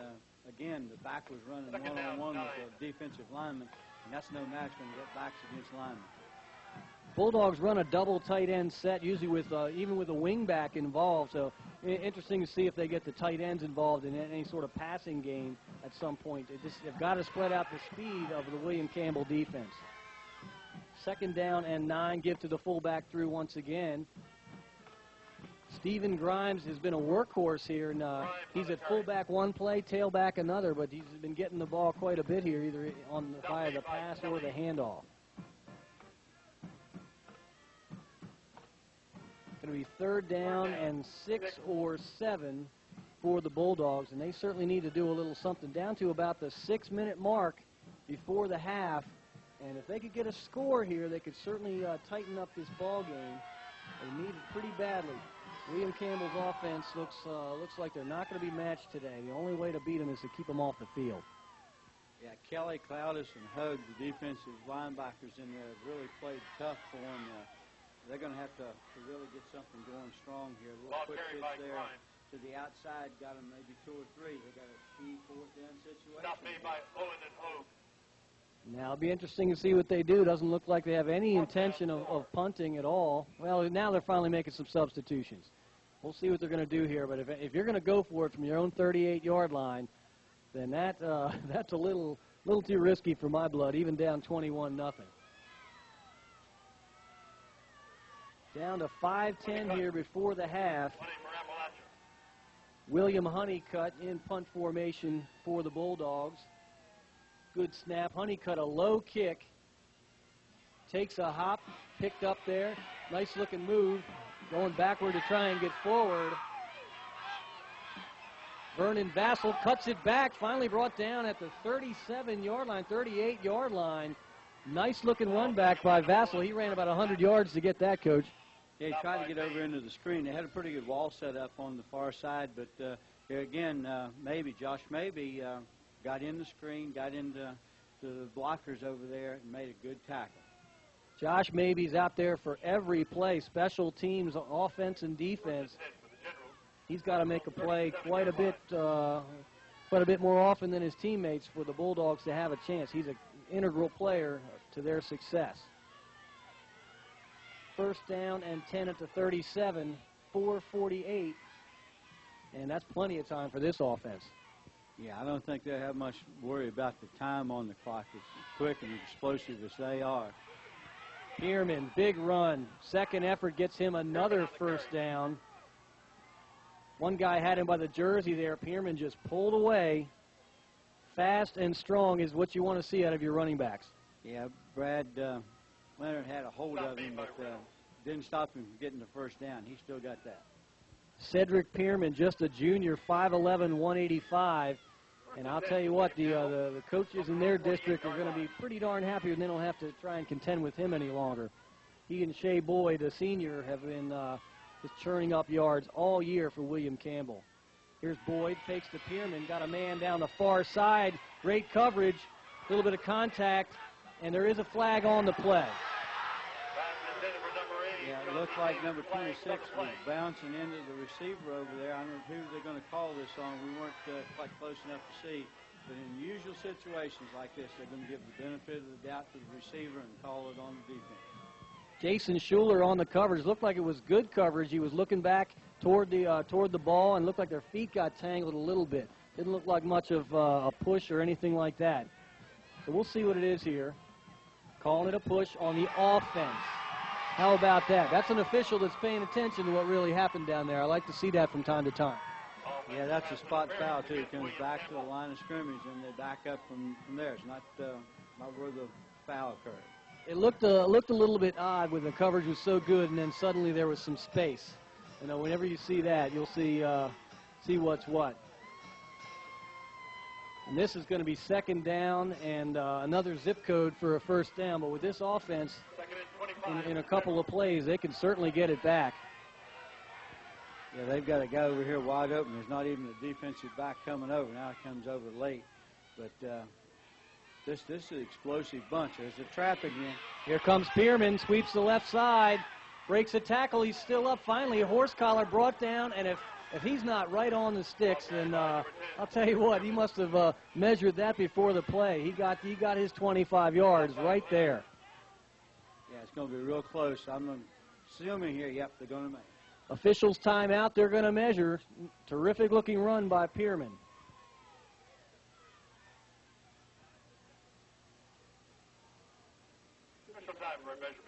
again, the back was running one-on-one with a defensive lineman, and that's no match when you get backs against linemen. Bulldogs run a double tight end set, usually with even with a wing back involved. So interesting to see if they get the tight ends involved in any sort of passing game at some point. They've got to spread out the speed of the William Campbell defense. 2nd down and 9, give to the fullback through once again. Stephen Grimes has been a workhorse here, and he's at fullback one play, tailback another, but he's been getting the ball quite a bit here, either via the pass or the handoff. Going to be 3rd down and 6 or 7 for the Bulldogs, and they certainly need to do a little something. Down to about the 6-minute mark before the half, and if they could get a score here, they could certainly tighten up this ball game. They need it pretty badly. William Campbell's offense looks like they're not going to be matched today. The only way to beat them is to keep them off the field. Yeah, Kelly, Cloudis, and Hogue, the defensive linebackers in there, have really played tough for them. They're going to have to really get something going strong here. A little quick pitch there to the outside, got them maybe 2 or 3. They got a key 4th down situation. Stop made by Owen and Hogue. Now it'll be interesting to see what they do. Doesn't look like they have any intention of punting at all. Well, now they're finally making some substitutions. We'll see what they're going to do here. But if you're going to go for it from your own 38-yard line, then that's a little too risky for my blood, even down 21-0. Down to 5:10 here before the half. William Honeycutt in punt formation for the Bulldogs. Good snap. Honeycutt, a low kick. Takes a hop, picked up there. Nice looking move. Going backward to try and get forward. Vernon Vassal cuts it back. Finally brought down at the 37-yard line, 38-yard line. Nice looking run back by Vassal. He ran about 100 yards to get that, Coach. Yeah, he tried to get over into the screen. They had a pretty good wall set up on the far side, but here again, Josh Maybe got in the screen, got into the blockers over there, and made a good tackle. Josh Maybe's out there for every play, special teams, offense and defense. He's got to make a play quite a bit more often than his teammates for the Bulldogs to have a chance. He's an integral player to their success. 1st down and 10 at the 37, 4:48, and that's plenty of time for this offense. Yeah, I don't think they have much worry about the time on the clock. As quick and explosive as they are. Peerman, big run. Second effort gets him another 1st down. One guy had him by the jersey there. Peerman just pulled away. Fast and strong is what you want to see out of your running backs. Yeah, Brad Leonard had a hold of him, but didn't stop him from getting the 1st down. He still got that. Cedric Peerman, just a junior, 5'11", 185. And I'll tell you what, the coaches in their district are going to be pretty darn happy when they don't have to try and contend with him any longer. He and Shea Boyd, a senior, have been just churning up yards all year for William Campbell. Here's Boyd, fakes to Peerman, got a man down the far side. Great coverage, a little bit of contact, and there is a flag on the play. Yeah, it looked like number 26 was bouncing into the receiver over there. I don't know who they're going to call this on. We weren't quite close enough to see. But in usual situations like this, they're going to give the benefit of the doubt to the receiver and call it on the defense. Jason Schuler on the coverage. Looked like it was good coverage. He was looking back toward the ball and looked like their feet got tangled a little bit. Didn't look like much of a push or anything like that. So we'll see what it is here. Calling it a push on the offense. How about that? That's an official that's paying attention to what really happened down there. I like to see that from time to time. Yeah, that's a spot foul, too. It comes back to the line of scrimmage, and they back up from there. It's not where the foul occurred. It looked a little bit odd when the coverage was so good, and then suddenly there was some space. You know, whenever you see that, you'll see what's what. And this is going to be 2nd down and another zip code for a 1st down. But with this offense, in a couple of plays, they can certainly get it back. Yeah, they've got a guy over here wide open. There's not even a defensive back coming over. Now it comes over late. But this is an explosive bunch. There's a trap again. Here comes Peerman, sweeps the left side, breaks a tackle. He's still up. Finally, a horse collar brought down, and if he's not right on the sticks, then I'll tell you what, he must have measured that before the play. He got his 25 yards right there. Yeah, it's going to be real close. I'm assuming here, yep, they're going to make it. Officials timeout. They're going to measure. Terrific looking run by Peerman. Some time for a measurement.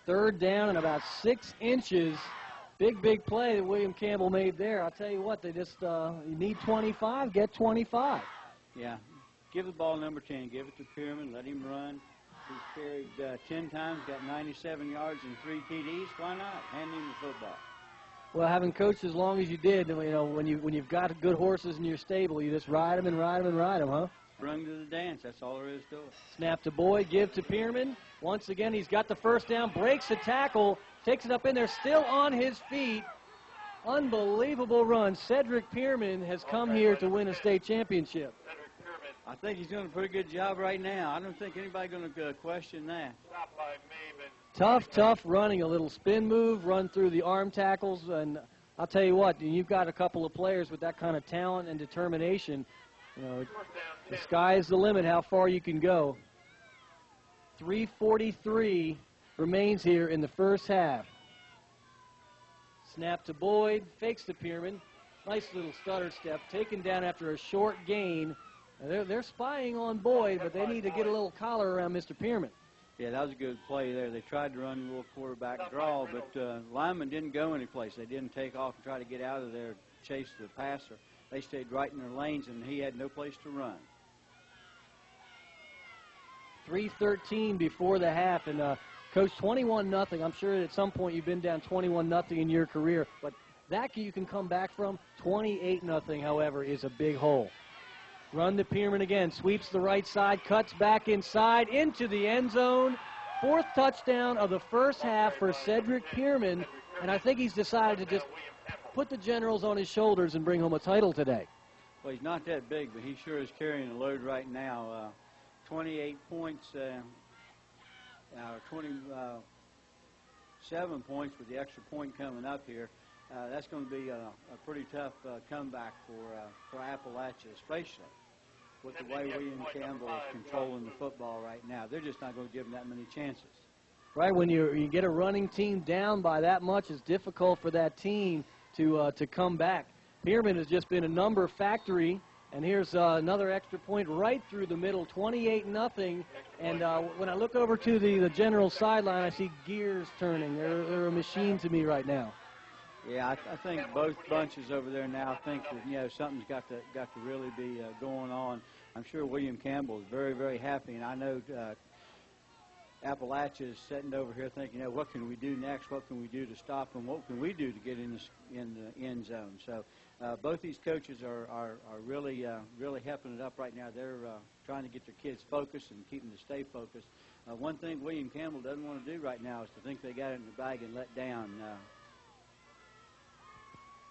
3rd down and about 6 inches. Big play that William Campbell made there. I'll tell you what, they just, you need 25, get 25. Yeah, give the ball number 10, give it to Peerman, let him run. He's carried 10 times, got 97 yards and 3 TDs. Why not? Hand him the football. Well, having coached as long as you did, you know, when you've got good horses in your stable, you just ride them and ride them and ride them, huh? Brung to the dance. That's all there is to it. Snap to Boyd, give to Peerman. Once again, he's got the 1st down, breaks the tackle, takes it up in there, still on his feet. Unbelievable run. Cedric Peerman has come here to win a state championship. I think he's doing a pretty good job right now. I don't think anybody's going to question that. Tough running, a little spin move, run through the arm tackles, and I'll tell you what, you've got a couple of players with that kind of talent and determination. You know, the sky is the limit how far you can go. 3:43 remains here in the 1st half. Snap to Boyd, fakes to Peerman. Nice little stutter step, taken down after a short gain. They're spying on Boyd, but they need to get a little collar around Mr. Peerman. Yeah, that was a good play there. They tried to run a little quarterback draw, but linemen didn't go anyplace. They didn't take off and try to get out of there, chase the passer. They stayed right in their lanes, and he had no place to run. 3:13 before the half, and Coach, 21-0. I'm sure at some point you've been down 21-0 in your career, but that you can come back from. 28-0, however, is a big hole. Run to Peerman again, sweeps the right side, cuts back inside into the end zone. 4th touchdown of the 1st half for Cedric Peerman, and I think he's decided to just put the Generals on his shoulders and bring home a title today. Well, he's not that big, but he sure is carrying a load right now. 28 points, 27 points with the extra point coming up here. That's going to be a pretty tough comeback for Appalachia, especially with the way William Campbell is controlling the football right now. They're just not going to give him that many chances. Right, when you get a running team down by that much, it's difficult for that team to come back. Peerman has just been a number factory, and here's another extra point right through the middle, 28-0. And when I look over to the General sideline, I see gears turning. They're a machine to me right now. Yeah, I think both bunches over there now think that something's got to really be going on. I'm sure William Campbell is very, very happy, and I know Appalachia is sitting over here thinking, what can we do next? What can we do to stop them? What can we do to get in the end zone? So both these coaches are really helping it up right now. They're trying to get their kids focused and keep them to stay focused. One thing William Campbell doesn't want to do right now is to think they got it in the bag and let down.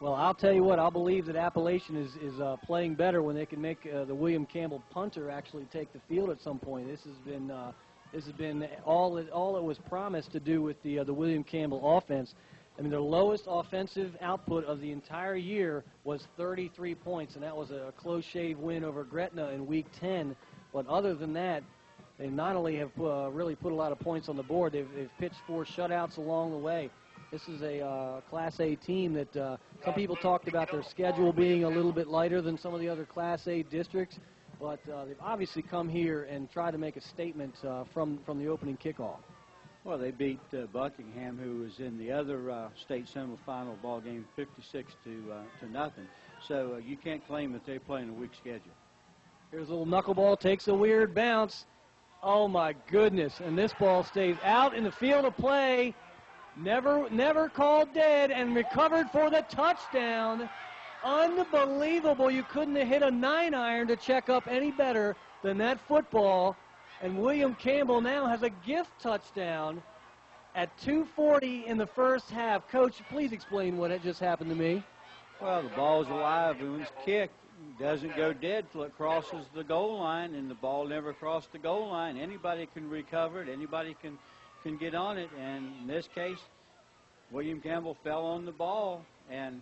Well, I'll tell you what, I'll believe that Appalachian is playing better when they can make the William Campbell punter actually take the field at some point. This has been all it was promised to do with the William Campbell offense. I mean, their lowest offensive output of the entire year was 33 points, and that was a close shave win over Gretna in Week 10. But other than that, they not only have really put a lot of points on the board, they've pitched 4 shutouts along the way. This is a Class A team that some people talked about their schedule being a little bit lighter than some of the other Class A districts, but they've obviously come here and tried to make a statement from the opening kickoff. Well, they beat Buckingham, who was in the other state semifinal ball game, 56 to nothing. So you can't claim that they're playing a weak schedule. Here's a little knuckleball, takes a weird bounce. Oh my goodness! And this ball stays out in the field of play. Never called dead and recovered for the touchdown. Unbelievable. You couldn't have hit a 9-iron to check up any better than that football. And William Campbell now has a gift touchdown at 2:40 in the 1st half. Coach, please explain what had just happened to me. Well, the ball's alive, and when it's kicked, it doesn't go dead till it crosses the goal line, and the ball never crossed the goal line. Anybody can recover it. Anybody can get on it, and in this case, William Campbell fell on the ball, and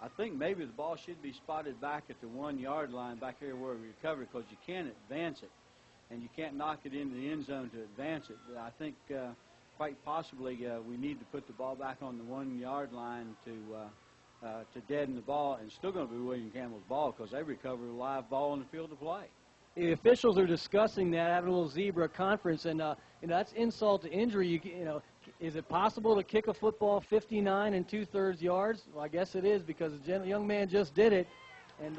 I think maybe the ball should be spotted back at the 1-yard line back here where we recovered, because you can't advance it, and you can't knock it into the end zone to advance it. I think quite possibly we need to put the ball back on the 1-yard line to deaden the ball, and it's still going to be William Campbell's ball because they recovered a live ball on the field of play. The officials are discussing that, having a little zebra conference, and that's insult to injury. Is it possible to kick a football 59 2/3 yards? Well, I guess it is, because the young man just did it. And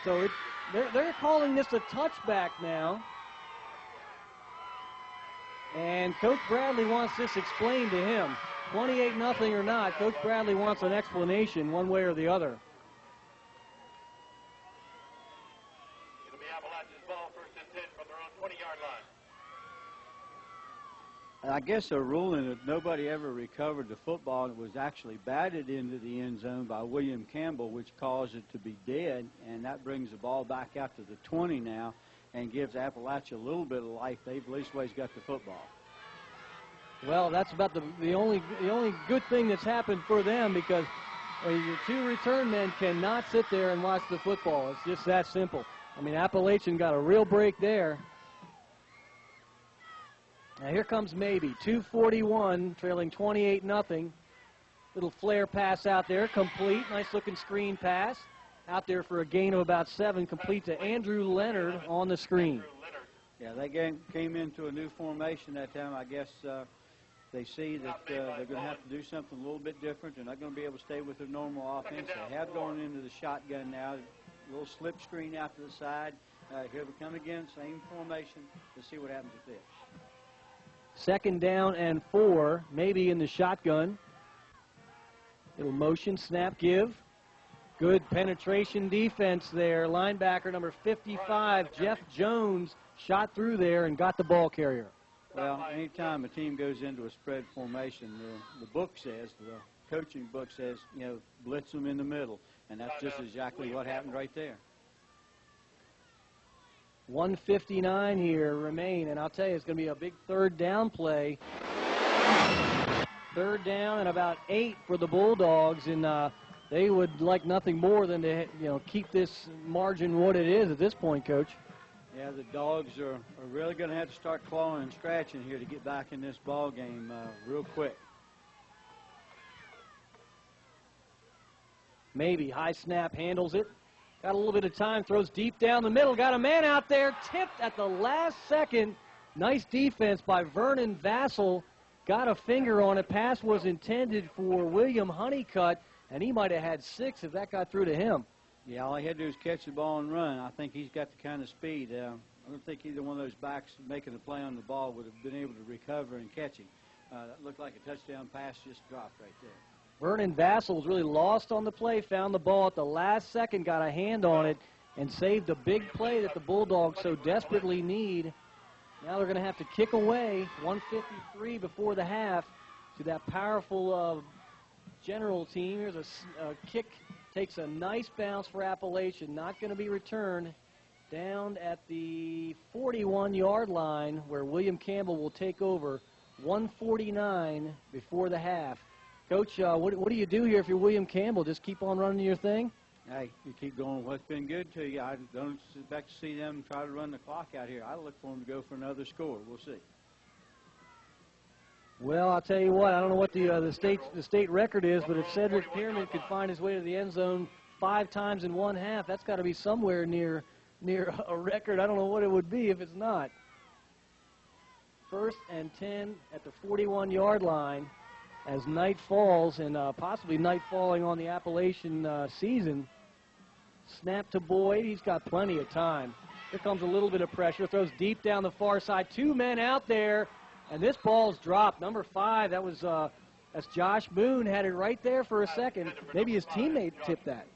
so they're calling this a touchback now. And Coach Bradley wants this explained to him. 28-0 or not, Coach Bradley wants an explanation one way or the other. It'll be Appalachia's ball, 1st and 10 from their own 20-yard line. I guess they're ruling that nobody ever recovered the football. It was actually batted into the end zone by William Campbell, which caused it to be dead, and that brings the ball back out to the 20 now and gives Appalachia a little bit of life. They've at least got the football. Well, that's about the only good thing that's happened for them, because your two return men cannot sit there and watch the football. It's just that simple. I mean, Appalachian got a real break there. Now here comes Maybe, 2:41, trailing 28-0. Little flare pass out there, complete. Nice looking screen pass. Out there for a gain of about 7, complete to Andrew Leonard on the screen. Yeah, they came into a new formation that time. I guess they see that they're going to have to do something a little bit different. They're not going to be able to stay with their normal offense. They have gone into the shotgun now. A little slip screen out to the side. Here we come again, same formation. Let's see what happens with this. 2nd down and 4, Maybe in the shotgun. Little motion, snap, give. Good penetration defense there. Linebacker number 55, Jeff Jones, shot through there and got the ball carrier. Well, anytime a team goes into a spread formation, the book says, the coaching book says, blitz them in the middle. And that's just exactly what happened right there. 1:59 here remain, and I'll tell you, it's going to be a big 3rd down play. 3rd down and about 8 for the Bulldogs, and they would like nothing more than to keep this margin what it is at this point, Coach. Yeah, the Dogs are really going to have to start clawing and scratching here to get back in this ball game real quick. Maybe high snap, handles it. Got a little bit of time, throws deep down the middle. Got a man out there, tipped at the last second. Nice defense by Vernon Vassal. Got a finger on it. Pass was intended for William Honeycutt, and he might have had 6 if that got through to him. Yeah, all he had to do was catch the ball and run. I think he's got the kind of speed. I don't think either one of those backs making a play on the ball would have been able to recover and catch him. That looked like a touchdown pass just dropped right there. Vernon Vassal was really lost on the play, found the ball at the last second, got a hand on it, and saved a big play that the Bulldogs so desperately need. Now they're going to have to kick away, 1:53 before the half, to that powerful General team. Here's a kick, takes a nice bounce for Appalachian, not going to be returned. Down at the 41-yard line, where William Campbell will take over, 1:49 before the half. Coach, what do you do here if you're William Campbell? Just keep on running your thing? Hey, you keep going what's been good to you. I don't expect to see them try to run the clock out here. I look for them to go for another score. We'll see. Well, I'll tell you what, I don't know what the state record is, but if Cedric Peerman could find his way to the end zone 5 times in one half, that's got to be somewhere near a record. I don't know what it would be if it's not. 1st and 10 at the 41-yard line. As night falls, and possibly night falling on the Appalachian season. Snap to Boyd. He's got plenty of time. Here comes a little bit of pressure. Throws deep down the far side. 2 men out there, and this ball's dropped. Number 5, that's Josh Boone, had it right there for a second. Maybe his teammate tipped that.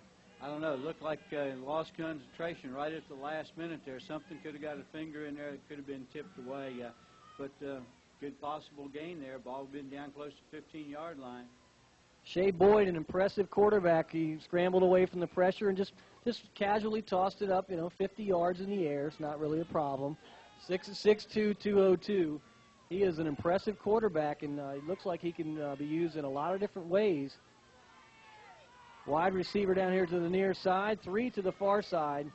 I don't know. It looked like lost concentration right at the last minute there. Something could have got a finger in there. It could have been tipped away. But good possible gain there. Ball been down close to 15-yard line. Shea Boyd, an impressive quarterback. He scrambled away from the pressure and just casually tossed it up, 50 yards in the air. It's not really a problem. 6'2", 202. He is an impressive quarterback, and it looks like he can be used in a lot of different ways. Wide receiver down here to the near side, 3 to the far side.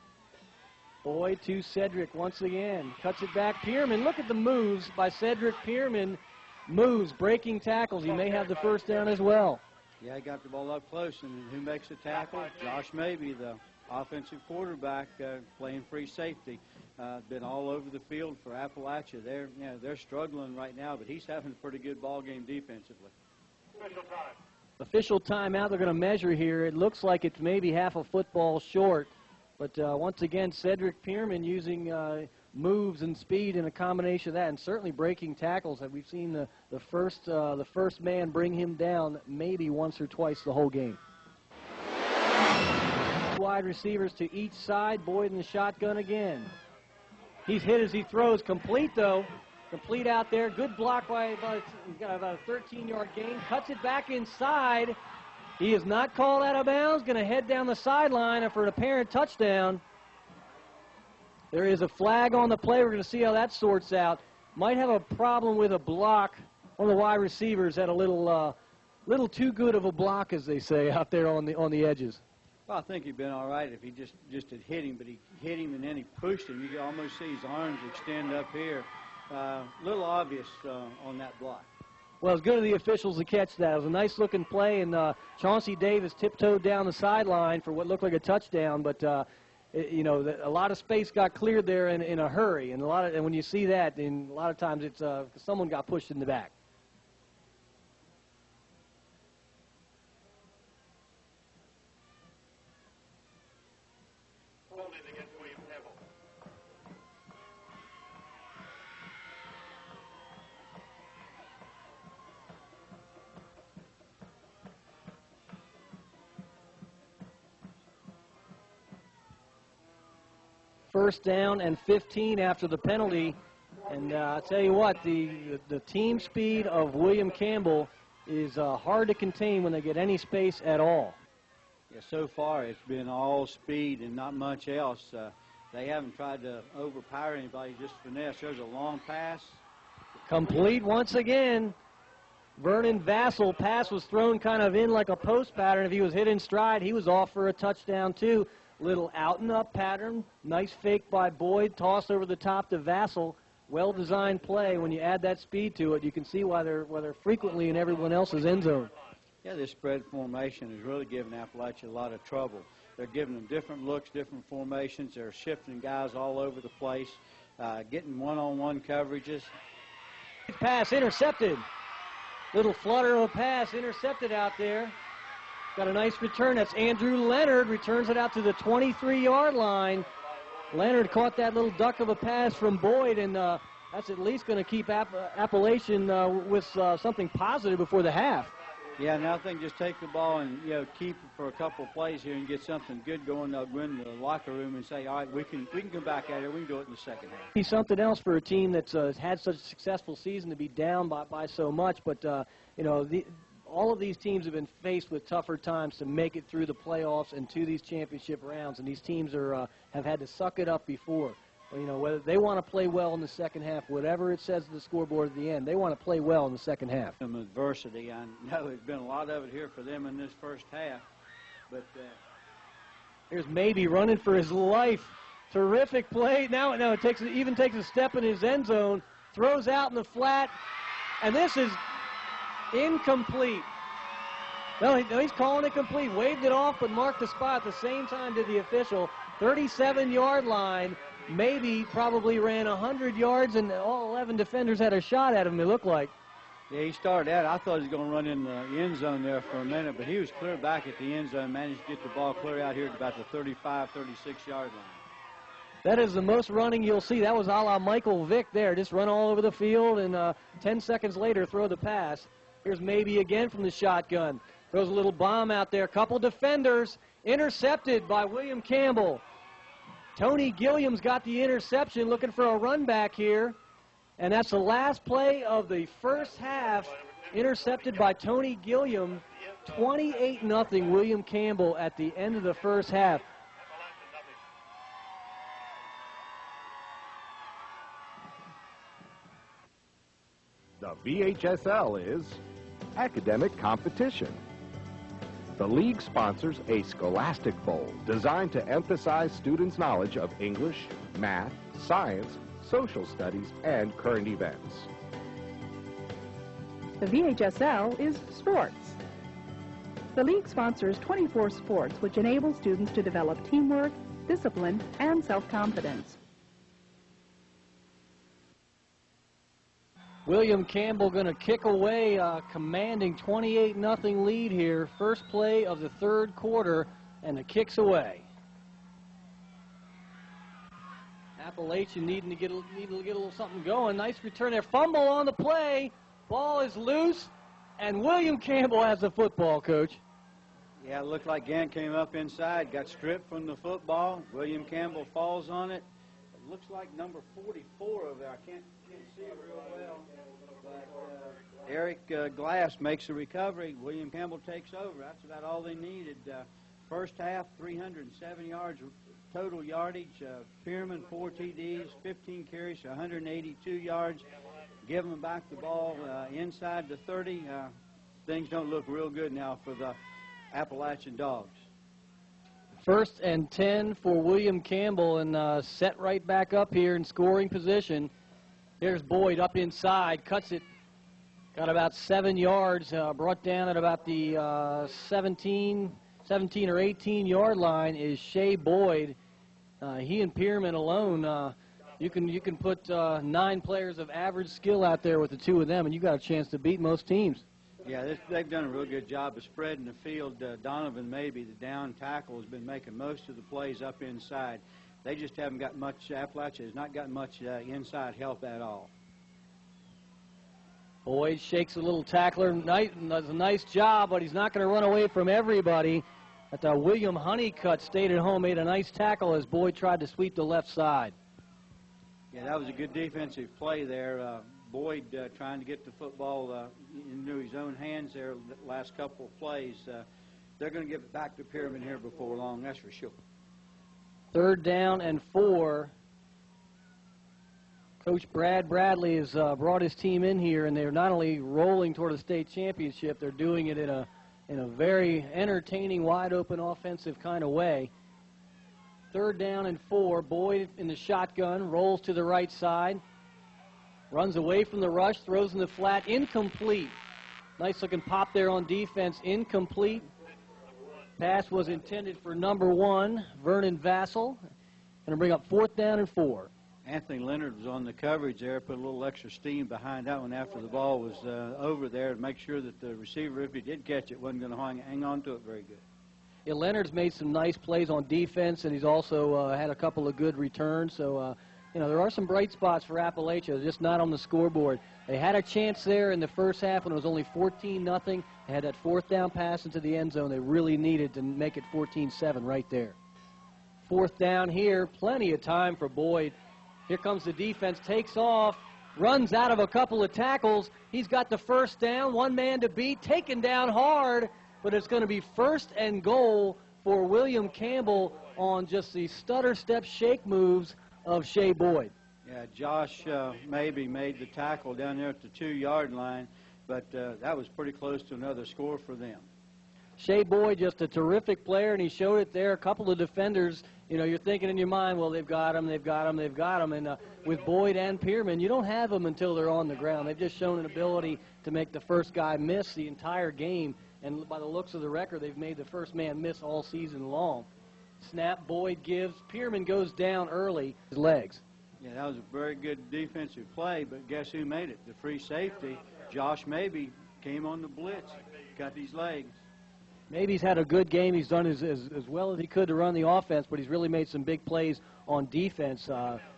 Boyd to Cedric once again. Cuts it back. Peerman, look at the moves by Cedric Peerman. Moves, breaking tackles. He may have the 1st down as well. Yeah, he got the ball up close, and who makes the tackle? Josh Maybe, the offensive quarterback, playing free safety. Been all over the field for Appalachia. They're struggling right now, but he's having a pretty good ball game defensively. Official timeout. They're going to measure here. It looks like it's maybe half a football short. But once again, Cedric Peerman using moves and speed in a combination of that, and certainly breaking tackles. We've seen the first man bring him down maybe once or twice the whole game. Wide receivers to each side. Boyd in the shotgun again. He's hit as he throws. Complete, though. Complete out there. Good block by he's got about a 13-yard gain. Cuts it back inside. He is not called out of bounds. Going to head down the sideline for an apparent touchdown. There is a flag on the play. We're going to see how that sorts out. Might have a problem with a block. One of the wide receivers had a little too good of a block, as they say, out there on the edges. Well, I think he'd been all right if he just had hit him, but he hit him and then he pushed him. You can almost see his arms extend up here. A little obvious on that block. Well, it's good of the officials to catch that. It was a nice-looking play, and Chauncey Davis tiptoed down the sideline for what looked like a touchdown, but a lot of space got cleared there in a hurry, and when you see that, a lot of times it's someone got pushed in the back. Against William Campbell. First down and 15 after the penalty. And I'll tell you what, the team speed of William Campbell is hard to contain when they get any space at all. Yeah, so far it's been all speed and not much else. They haven't tried to overpower anybody, just finesse. There's a long pass. Complete once again. Vernon Vassal pass was thrown kind of in like a post pattern. If he was hit in stride, he was off for a touchdown too. Little out and up pattern. Nice fake by Boyd. Toss over the top to Vassal. Well-designed play. When you add that speed to it, you can see why they're frequently in everyone else's end zone. Yeah, this spread formation is really giving Appalachia a lot of trouble. They're giving them different looks, different formations. They're shifting guys all over the place, getting one-on-one coverages. Pass intercepted. Little flutter of a pass intercepted out there. Got a nice return. That's Andrew Leonard. Returns it out to the 23-yard line. Leonard caught that little duck of a pass from Boyd, and that's at least going to keep Appalachian with something positive before the half. Yeah, now I think just take the ball and keep it for a couple of plays here and get something good going. They'll go in the locker room and say, all right, we can come back at it. We can do it in the second half. Be something else for a team that's had such a successful season to be down by so much. But all of these teams have been faced with tougher times to make it through the playoffs and to these championship rounds, and these teams have had to suck it up before. Whether they want to play well in the second half, whatever it says to the scoreboard at the end, they want to play well in the second half. Some adversity, I know there's been a lot of it here for them in this first half, but here's Maybe running for his life. Terrific play. Now it even takes a step in his end zone, throws out in the flat, and this is incomplete. No, he's calling it complete. Waved it off, but marked the spot at the same time did the official. 37-yard line. Maybe probably ran 100 yards, and all 11 defenders had a shot at him, it looked like. Yeah, he started out. I thought he was going to run in the end zone there for a minute, but he was clear back at the end zone, managed to get the ball clear out here at about the 35, 36-yard line. That is the most running you'll see. That was a la Michael Vick there. Just run all over the field, and 10 seconds later, throw the pass. Here's Maybe again from the shotgun. Throws a little bomb out there. Couple defenders intercepted by William Campbell. Tony Gilliam's got the interception, looking for a run back here. And that's the last play of the first half, intercepted by Tony Gilliam. 28-0 William Campbell at the end of the first half. The VHSL is academic competition. The league sponsors a Scholastic Bowl designed to emphasize students' knowledge of English, math, science, social studies, and current events. The VHSL is sports. The league sponsors 24 sports which enable students to develop teamwork, discipline, and self-confidence. William Campbell going to kick away, commanding 28-0 lead here. First play of the third quarter, and the kick's away. Appalachia needing to get a little something going. Nice return there. Fumble on the play. Ball is loose, and William Campbell has the football, Coach. Yeah, it looked like Gant came up inside, got stripped from the football. William Campbell falls on it. It looks like number 44 over there. I can't see it real well. But Eric Glass makes a recovery. William Campbell takes over. That's about all they needed. First half, 307 yards total yardage. Peerman, 4 TDs, 15 carries, 182 yards. Give them back the ball inside the 30. Things don't look real good now for the Appalachian Dogs. First and 10 for William Campbell, and set right back up here in scoring position. Here's Boyd up inside, cuts it, got about 7 yards, brought down at about the 17 or 18 yard line is Shea Boyd. He and Peerman alone, you can put 9 players of average skill out there with the two of them, and you got a chance to beat most teams. Yeah, they've done a real good job of spreading the field. Donovan Maybe, the down tackle, has been making most of the plays up inside. They just haven't got much. Appalachia has not got much inside help at all. Boyd shakes a little tackler. Does a nice job, but he's not going to run away from everybody. William Honeycutt stayed at home, made a nice tackle as Boyd tried to sweep the left side. Yeah, that was a good defensive play there. Boyd trying to get the football into his own hands there the last couple of plays. They're going to give it back to Peerman here before long, that's for sure. 3rd down and 4. Coach Brad Bradley has brought his team in here, and they're not only rolling toward a state championship, they're doing it in a very entertaining, wide-open offensive kind of way. 3rd down and 4. Boyd in the shotgun, rolls to the right side, runs away from the rush, throws in the flat, incomplete. Nice-looking pop there on defense, incomplete. Pass was intended for number 1, Vernon Vassal. Going to bring up 4th down and 4. Anthony Leonard was on the coverage there, put a little extra steam behind that one after the ball was over there to make sure that the receiver, if he did catch it, wasn't going to hang on to it very good. Yeah, Leonard's made some nice plays on defense, and he's also had a couple of good returns. So, there are some bright spots for Appalachia, just not on the scoreboard. They had a chance there in the first half when it was only 14-0. They had that 4th down pass into the end zone. They really needed to make it 14-7 right there. 4th down here, plenty of time for Boyd. Here comes the defense, takes off, runs out of a couple of tackles. He's got the 1st down, 1 man to beat, taken down hard, but it's going to be 1st and goal for William Campbell on just the stutter step shake moves of Shea Boyd. Yeah, Josh Maybe made the tackle down there at the 2-yard line, but that was pretty close to another score for them. Shea Boyd, just a terrific player, and he showed it there. A couple of defenders, you're thinking in your mind, well, they've got him. And with Boyd and Peerman, you don't have them until they're on the ground. They've just shown an ability to make the first guy miss the entire game. And by the looks of the record, they've made the first man miss all season long. Snap, Boyd gives. Peerman goes down early. His legs. Yeah, that was a very good defensive play, but guess who made it? The free safety, Josh Maybe, came on the blitz, got these legs. Maybe he's had a good game. He's done as well as he could to run the offense, but he's really made some big plays on defense.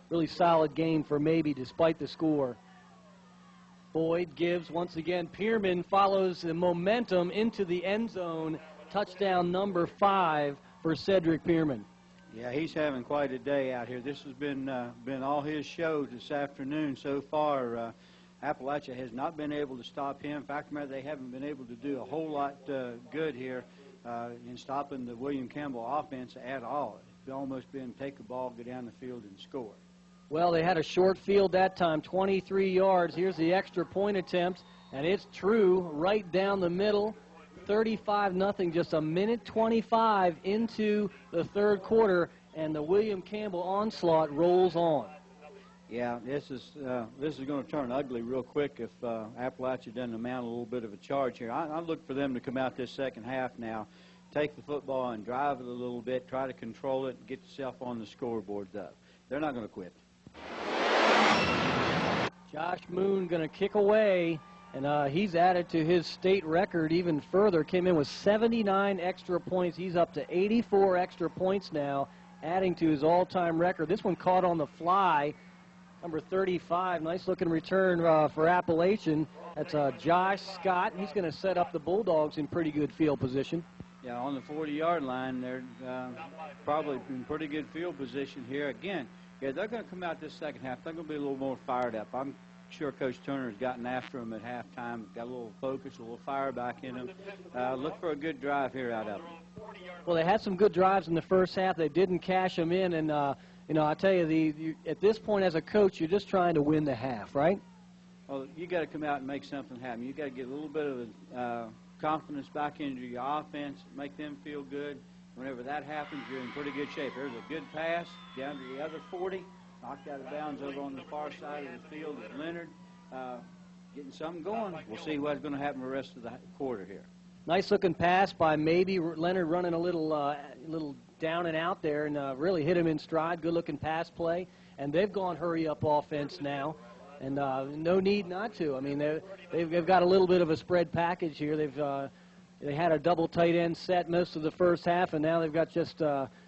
Really solid game for Maybe despite the score. Boyd gives once again. Peerman follows the momentum into the end zone. Touchdown number 5 for Cedric Peerman. Yeah, he's having quite a day out here. This has been all his show this afternoon so far. Appalachia has not been able to stop him. In fact, they haven't been able to do a whole lot good here in stopping the William Campbell offense at all. It's almost been take the ball, go down the field, and score. Well, they had a short field that time, 23 yards. Here's the extra point attempt, and it's true right down the middle. 35-0, just a minute 25 into the third quarter, and the William Campbell onslaught rolls on. Yeah, this is going to turn ugly real quick if Appalachia doesn't mount a little bit of a charge here. I look for them to come out this second half now, take the football and drive it a little bit, try to control it, and get yourself on the scoreboard, though. They're not going to quit. Josh Moon going to kick away, and he's added to his state record even further. Came in with 79 extra points. He's up to 84 extra points now, adding to his all-time record. This one caught on the fly. Number 35, nice-looking return for Appalachian. That's Josh Scott. He's going to set up the Bulldogs in pretty good field position. Yeah, on the 40-yard line, they're probably in pretty good field position here. Again, yeah, they're going to come out this second half. They're going to be a little more fired up. I'm sure Coach Turner's gotten after them at halftime, got a little focus, a little fire back in them. Look for a good drive here out of them. Well, they had some good drives in the first half. They didn't cash them in, and you know, I tell you, at this point as a coach, you're just trying to win the half, right? Well, you got to come out and make something happen. You got to get a little bit of confidence back into your offense, make them feel good. Whenever that happens, you're in pretty good shape. There's a good pass down to the other 40, knocked out of bounds over on the far side of the field with Leonard. Getting something going. We'll see what's going to happen the rest of the quarter here. Nice-looking pass by maybe Leonard, running a little down and out there, and really hit him in stride. Good-looking pass play. And they've gone hurry-up offense now, and no need not to. I mean, they've got a little bit of a spread package here. They had a double tight end set most of the first half, and now they've got just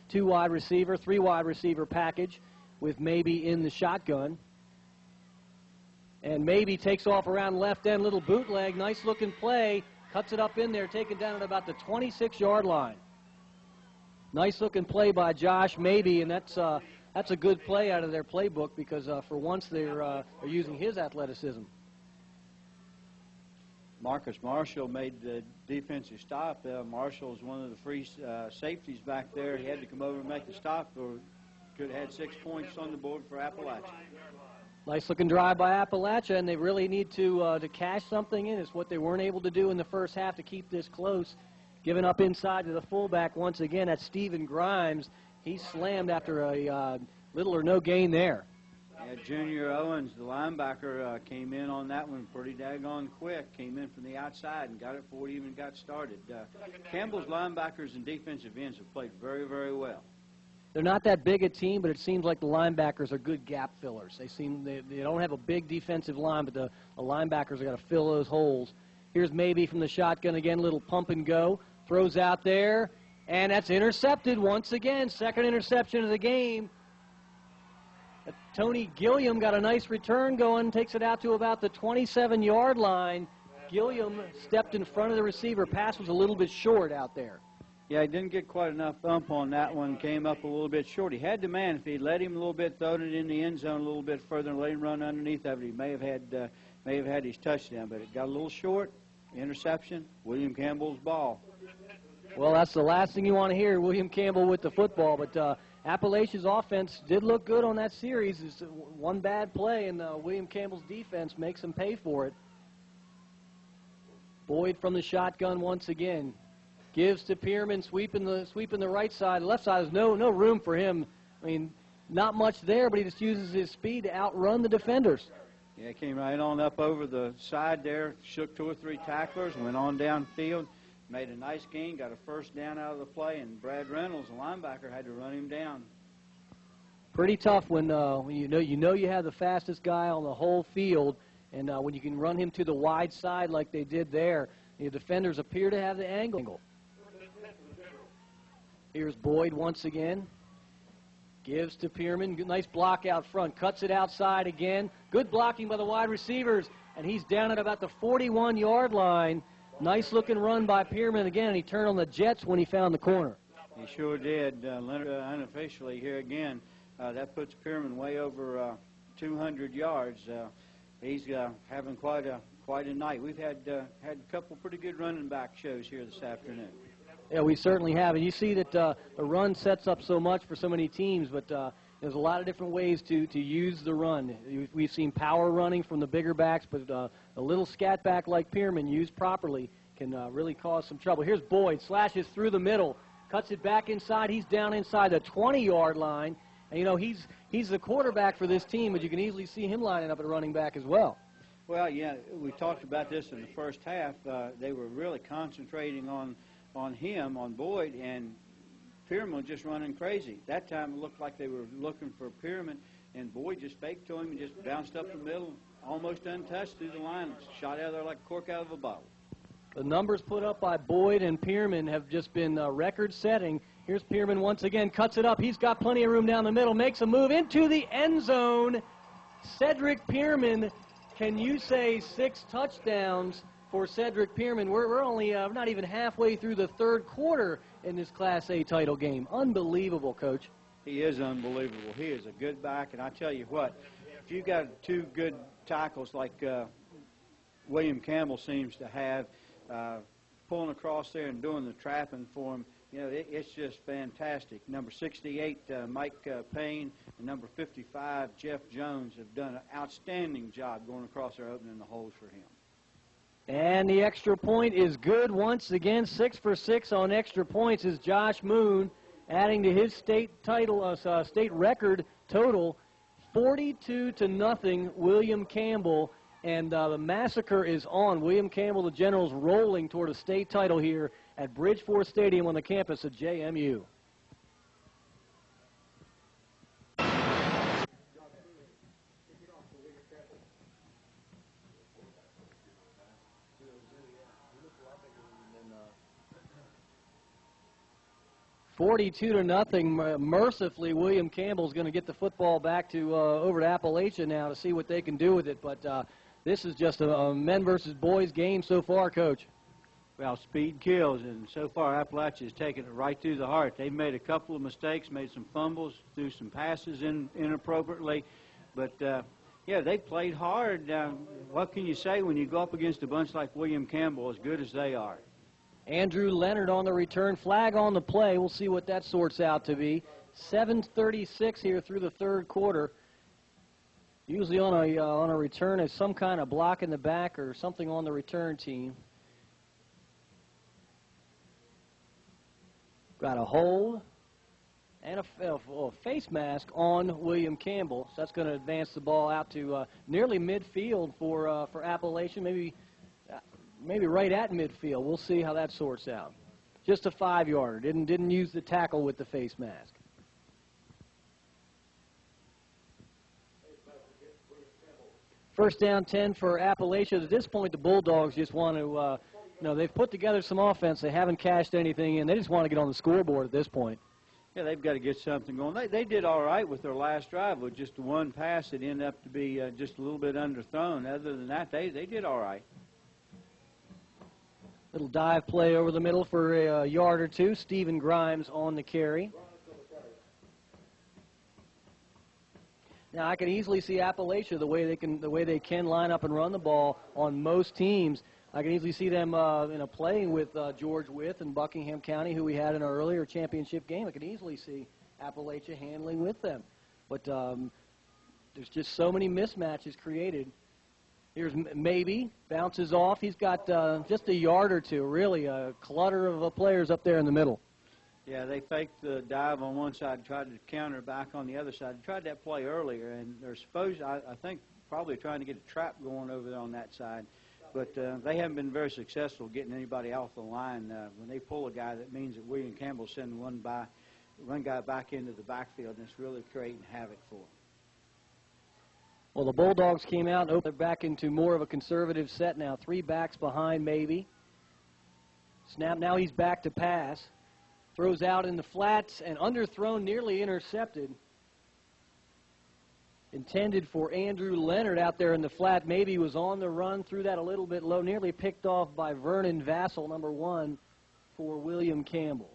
2 wide receiver, 3 wide receiver package with maybe in the shotgun. And maybe takes off around left end, little bootleg, nice-looking play. Cuts it up in there, taken down at about the 26-yard line. Nice-looking play by Josh Maybe, and that's a good play out of their playbook because for once they're using his athleticism. Marcus Marshall made the defensive stop. Marshall is one of the free safeties back there. He had to come over and make the stop, or could have had 6 points on the board for Appalachia. Nice-looking drive by Appalachia, and they really need to cash something in. It's what they weren't able to do in the first half to keep this close. Giving up inside to the fullback once again. That's Stephen Grimes. He slammed after a little or no gain there. Yeah, Junior Owens, the linebacker, came in on that one pretty daggone quick. Came in from the outside and got it before he even got started. Campbell's linebackers and defensive ends have played very, very well. They're not that big a team, but it seems like the linebackers are good gap fillers. They don't have a big defensive line, but the linebackers are going to fill those holes. Here's Maybe from the shotgun again, little pump and go. Throws out there, and that's intercepted once again. Second interception of the game. Tony Gilliam got a nice return going, takes it out to about the 27-yard line. Gilliam stepped in front of the receiver. Pass was a little bit short out there. Yeah, he didn't get quite enough thump on that one. Came up a little bit short. He had the man. If he'd let him a little bit, thrown it in the end zone a little bit further and let him run underneath of it, he may have had his touchdown. But it got a little short. Interception. William Campbell's ball. Well, that's the last thing you want to hear, William Campbell with the football. But Appalachia's offense did look good on that series. It's one bad play, and William Campbell's defense makes them pay for it. Boyd from the shotgun once again. Gives to Peerman, sweeping the right side. The left side, there's no room for him. I mean, not much there, but he just uses his speed to outrun the defenders. Yeah, came right on up over the side there, shook 2 or 3 tacklers, went on downfield, made a nice gain, got a first down out of the play, and Brad Reynolds, the linebacker, had to run him down. Pretty tough when you know you have the fastest guy on the whole field, and when you can run him to the wide side like they did there, the defenders appear to have the angle. Here's Boyd once again. Gives to Peerman. Nice block out front. Cuts it outside again. Good blocking by the wide receivers. And he's down at about the 41-yard line. Nice looking run by Peerman again. And he turned on the jets when he found the corner. He sure did. Leonard unofficially here again. That puts Peerman way over 200 yards. He's having quite a night. We've had a couple pretty good running back shows here this afternoon. Yeah, we certainly have. And you see that the run sets up so much for so many teams, but there's a lot of different ways to use the run. We've seen power running from the bigger backs, but a little scat back like Peerman used properly can really cause some trouble. Here's Boyd, slashes through the middle, cuts it back inside. He's down inside the 20-yard line. And, you know, he's the quarterback for this team, but you can easily see him lining up at running back as well. Well, yeah, we talked about this in the first half. They were really concentrating on him, on Boyd, and Peerman was just running crazy. That time it looked like they were looking for Peerman, and Boyd just faked to him and just bounced up the middle, almost untouched through the line. Shot out of there like a cork out of a bottle. The numbers put up by Boyd and Peerman have just been record-setting. Here's Peerman once again, cuts it up. He's got plenty of room down the middle, makes a move into the end zone. Cedric Peerman, can you say 6 touchdowns for Cedric Peerman? We're only not even halfway through the third quarter in this Class A title game. Unbelievable, Coach. He is unbelievable. He is a good back, and I tell you what, if you got 2 good tackles like William Campbell seems to have, pulling across there and doing the trapping for him, you know, it's just fantastic. Number 68, Mike Payne, and number 55, Jeff Jones, have done an outstanding job going across there, opening the holes for him. And the extra point is good once again. 6 for 6 on extra points is Josh Moon, adding to his state title, state record total, 42-0, William Campbell. And the massacre is on. William Campbell, the Generals, rolling toward a state title here at Bridgeforth Stadium on the campus of JMU. $42-0. Mercifully, William Campbell's going to get the football back to over to Appalachia now to see what they can do with it. But this is just a men versus boys game so far, Coach. Well, speed kills, and so far Appalachia has taken it right through the heart. They've made a couple of mistakes, made some fumbles, threw some passes inappropriately. But, yeah, they played hard. What can you say when you go up against a bunch like William Campbell, as good as they are? Andrew Leonard on the return, flag on the play. We'll see what that sorts out to be. 7:36 here through the third quarter. Usually on a return is some kind of block in the back or something on the return team. Got a hold and a face mask on William Campbell. So that's going to advance the ball out to nearly midfield for Appalachia, maybe right at midfield. We'll see how that sorts out. Just a 5-yarder. Didn't use the tackle with the face mask. First down 10 for Appalachia. At this point, the Bulldogs just want to, they've put together some offense. They haven't cashed anything in. They just want to get on the scoreboard at this point. Yeah, they've got to get something going. They did all right with their last drive with just one pass that ended up to be just a little bit underthrown. Other than that, they did all right. Little dive play over the middle for a yard or two. Stephen Grimes on the carry. Now I can easily see Appalachia the way they can line up and run the ball on most teams. I can easily see them playing with George Wythe and Buckingham County, who we had in our earlier championship game. I can easily see Appalachia handling with them, but there's just so many mismatches created. Here's Maybe, bounces off. He's got just a yard or two, really, a clutter of players up there in the middle. Yeah, they faked the dive on one side and tried to counter back on the other side. They tried that play earlier, and they're supposed, I think, probably trying to get a trap going over there on that side. But they haven't been very successful getting anybody off the line. When they pull a guy, that means that William Campbell sending one guy back into the backfield, and it's really creating havoc for them. Well, the Bulldogs came out and opened back into more of a conservative set now. 3 backs behind Maybe. Snap, now he's back to pass. Throws out in the flats and underthrown, nearly intercepted. Intended for Andrew Leonard out there in the flat. Maybe was on the run, threw that a little bit low, nearly picked off by Vernon Vassal, number 1 for William Campbell.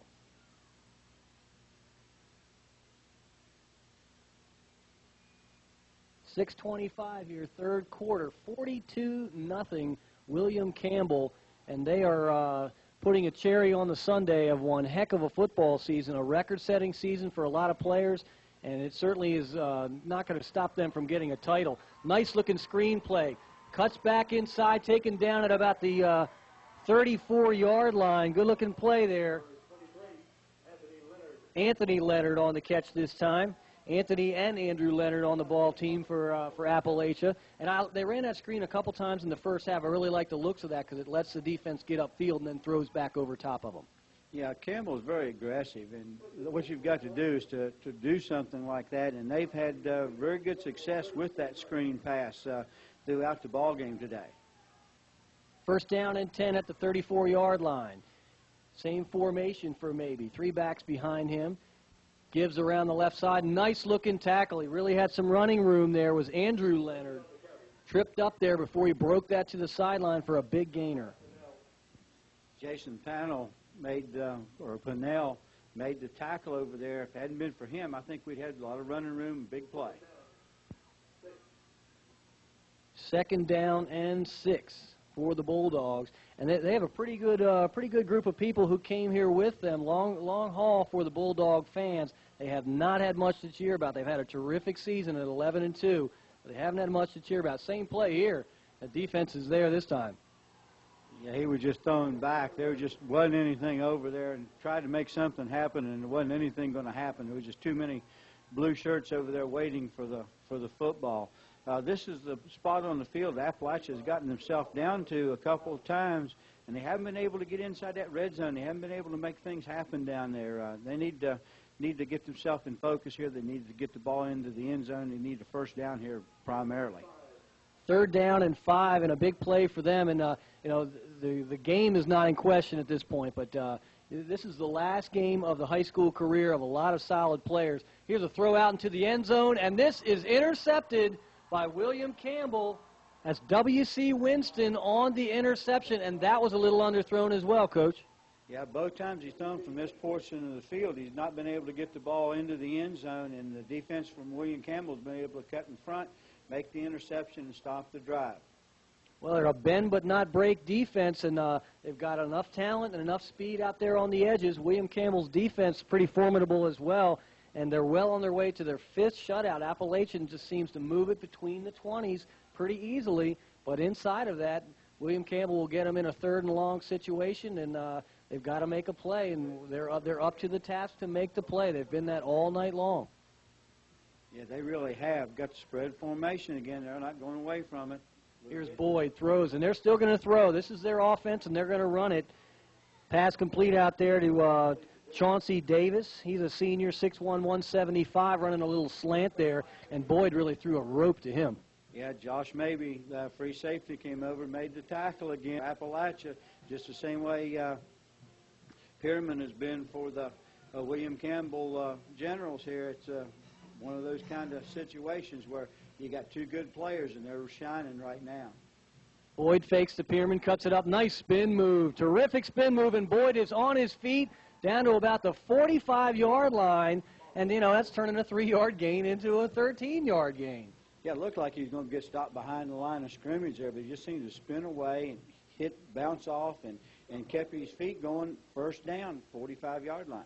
.625 here, third quarter, 42-0 William Campbell, and they are putting a cherry on the sundae of one heck of a football season, a record-setting season for a lot of players, and it certainly is not going to stop them from getting a title. Nice-looking screen play. Cuts back inside, taken down at about the 34-yard line. Good-looking play there. Anthony Leonard on the catch this time. Anthony and Andrew Leonard on the ball team for Appalachia. And they ran that screen a couple times in the first half. I really like the looks of that because it lets the defense get upfield and then throws back over top of them. Yeah, Campbell's very aggressive, and what you've got to do is to do something like that, and they've had very good success with that screen pass. throughout the ball game today. First down and 10 at the 34-yard line. Same formation for maybe. 3 backs behind him. Gives around the left side. Nice looking tackle. He really had some running room there. Was Andrew Leonard. Tripped up there before he broke that to the sideline for a big gainer. Jason Pannell or Pannell made the tackle over there. If it hadn't been for him, I think we'd had a lot of running room and big play. Second down and 6 for the Bulldogs. And they have a pretty good group of people who came here with them. Long haul for the Bulldog fans. They have not had much to cheer about. They've had a terrific season at 11-2. But they haven't had much to cheer about. Same play here. The defense is there this time. Yeah, he was just throwing back. There just wasn't anything over there, and tried to make something happen, and there wasn't anything going to happen. There was just too many blue shirts over there waiting for the football. This is the spot on the field Appalachia has gotten themselves down to a couple of times, and they haven't been able to get inside that red zone. They haven't been able to make things happen down there. They need to get themselves in focus here. They need to get the ball into the end zone. They need a first down here primarily. Third down and 5, and a big play for them. And the game is not in question at this point, but this is the last game of the high school career of a lot of solid players. Here's a throw out into the end zone, and this is intercepted by William Campbell. That's W.C. Winston on the interception, and that was a little underthrown as well, Coach. Yeah, both times he's thrown from this portion of the field, he's not been able to get the ball into the end zone, and the defense from William Campbell has been able to cut in front, make the interception, and stop the drive. Well, they're a bend but not break defense, and they've got enough talent and enough speed out there on the edges. William Campbell's defense is pretty formidable as well, and they're well on their way to their 5th shutout. Appalachian just seems to move it between the 20s pretty easily, but inside of that, William Campbell will get them in a 3rd and long situation, and they've got to make a play, and they're up to the task to make the play. They've been that all night long. Yeah, they really have. Got the spread formation again. They're not going away from it. Here's Boyd, throws, and they're still going to throw. This is their offense, and they're going to run it. Pass complete out there to Chauncey Davis. He's a senior, 6'1", 175, running a little slant there, and Boyd really threw a rope to him. Yeah, Josh Mabey, the free safety, came over and made the tackle again. Appalachia, just the same way Peerman has been for the William Campbell Generals here. It's one of those kind of situations where you got 2 good players, and they're shining right now. Boyd fakes to Peerman, cuts it up. Nice spin move. Terrific spin move, and Boyd is on his feet down to about the 45-yard line, and, that's turning a 3-yard gain into a 13-yard gain. Yeah, it looked like he was going to get stopped behind the line of scrimmage there, but he just seemed to spin away and bounce off, and kept his feet going. First down, 45-yard line.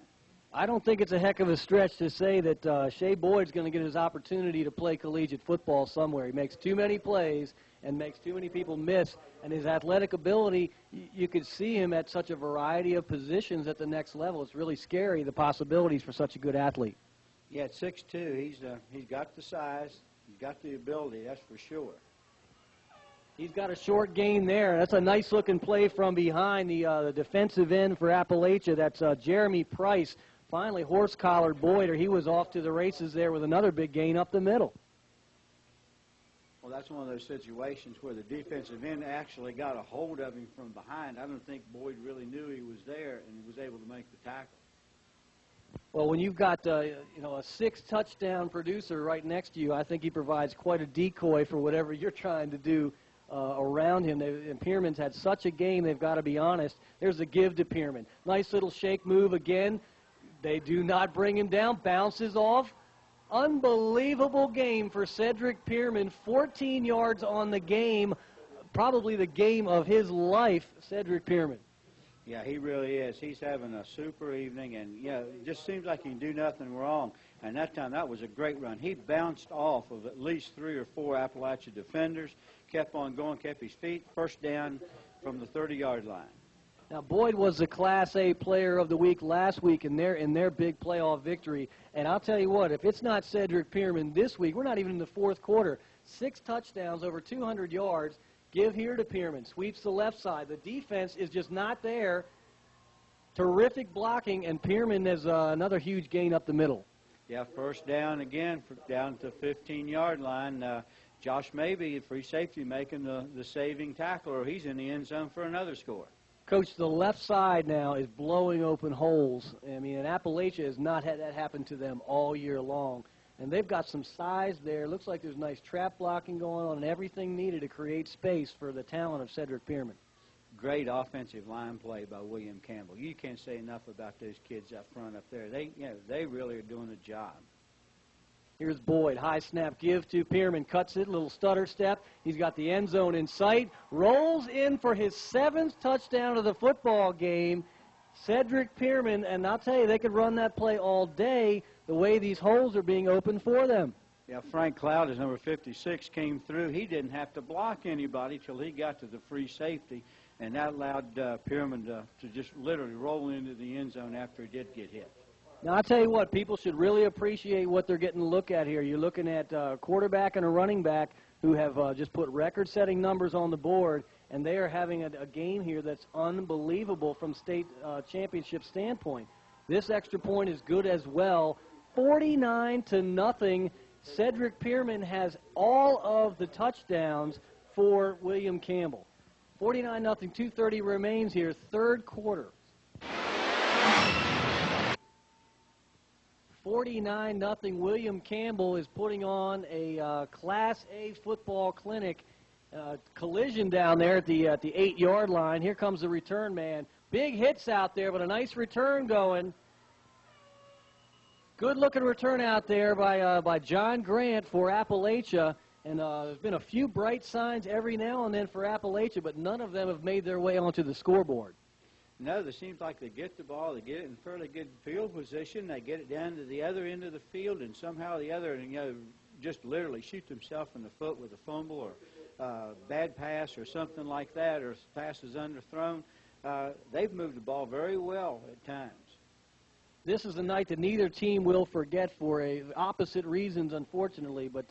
I don't think it's a heck of a stretch to say that Shea Boyd's going to get his opportunity to play collegiate football somewhere. He makes too many plays and makes too many people miss, and his athletic ability, you could see him at such a variety of positions at the next level. It's really scary, the possibilities for such a good athlete. Yeah, at 6'2", he's got the size, he's got the ability, that's for sure. He's got a short gain there. That's a nice-looking play from behind the defensive end for Appalachia. That's Jeremy Price. Finally horse-collared Boyd, or he was off to the races there with another big gain up the middle. Well, that's one of those situations where the defensive end actually got a hold of him from behind. I don't think Boyd really knew he was there and was able to make the tackle. Well, when you've got a 6-touchdown producer right next to you, I think he provides quite a decoy for whatever you're trying to do around him. And Peerman's had such a game, they've got to be honest. There's a give to Peerman. Nice little shake move again. They do not bring him down. Bounces off. Unbelievable game for Cedric Peerman. 14 yards on the game. Probably the game of his life, Cedric Peerman. Yeah, he really is. He's having a super evening, and, it just seems like he can do nothing wrong. And that time, that was a great run. He bounced off of at least 3 or 4 Appalachia defenders, kept on going, kept his feet. First down from the 30-yard line. Now, Boyd was the Class A Player of the Week last week in their big playoff victory. And I'll tell you what, if it's not Cedric Peerman this week, we're not even in the 4th quarter. 6 touchdowns, over 200 yards. Give here to Peerman. Sweeps the left side. The defense is just not there. Terrific blocking, and Peerman has another huge gain up the middle. Yeah, first down again, down to 15-yard line. Josh Maybe, free safety, making the saving tackle, or he's in the end zone for another score. Coach, the left side now is blowing open holes. I mean, and Appalachia has not had that happen to them all year long. And they've got some size there. Looks like there's nice trap blocking going on and everything needed to create space for the talent of Cedric Peerman. Great offensive line play by William Campbell. You can't say enough about those kids up front up there. They really are doing a job. Here's Boyd, high snap give to Peerman, cuts it, little stutter step. He's got the end zone in sight, rolls in for his 7th touchdown of the football game. Cedric Peerman, and I'll tell you, they could run that play all day the way these holes are being opened for them. Yeah, Frank Cloud, his number 56, came through. He didn't have to block anybody till he got to the free safety, and that allowed Peerman to just literally roll into the end zone after he did get hit. Now, I'll tell you what, people should really appreciate what they're getting to look at here. You're looking at a quarterback and a running back who have just put record-setting numbers on the board, and they are having a game here that's unbelievable from state championship standpoint. This extra point is good as well. 49-0. Cedric Peerman has all of the touchdowns for William Campbell. 49-0, 2:30 remains here, third quarter. 49-0. William Campbell is putting on a Class A football clinic. Collision down there at the 8-yard line. Here comes the return man. Big hits out there, but a nice return going. Good-looking return out there by John Grant for Appalachia. And there's been a few bright signs every now and then for Appalachia, but none of them have made their way onto the scoreboard. No, it seems like they get the ball, they get it in fairly good field position, they get it down to the other end of the field, and somehow the other, just literally shoot themselves in the foot with a fumble or bad pass or something like that, or pass is underthrown. They've moved the ball very well at times. This is a night that neither team will forget for opposite reasons, unfortunately, but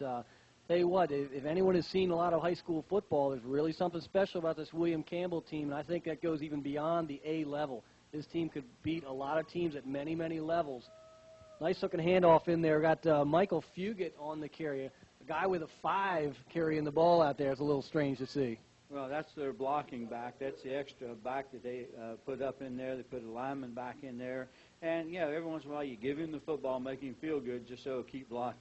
tell you what, if anyone has seen a lot of high school football, there's really something special about this William Campbell team, and I think that goes even beyond the A level. This team could beat a lot of teams at many, many levels. Nice looking handoff in there. Got Michael Fugit on the carry. A guy with a 5 carrying the ball out there is a little strange to see. Well, that's their blocking back. That's the extra back that they put up in there. They put a lineman back in there. And, every once in a while you give him the football, make him feel good just so he'll keep blocking.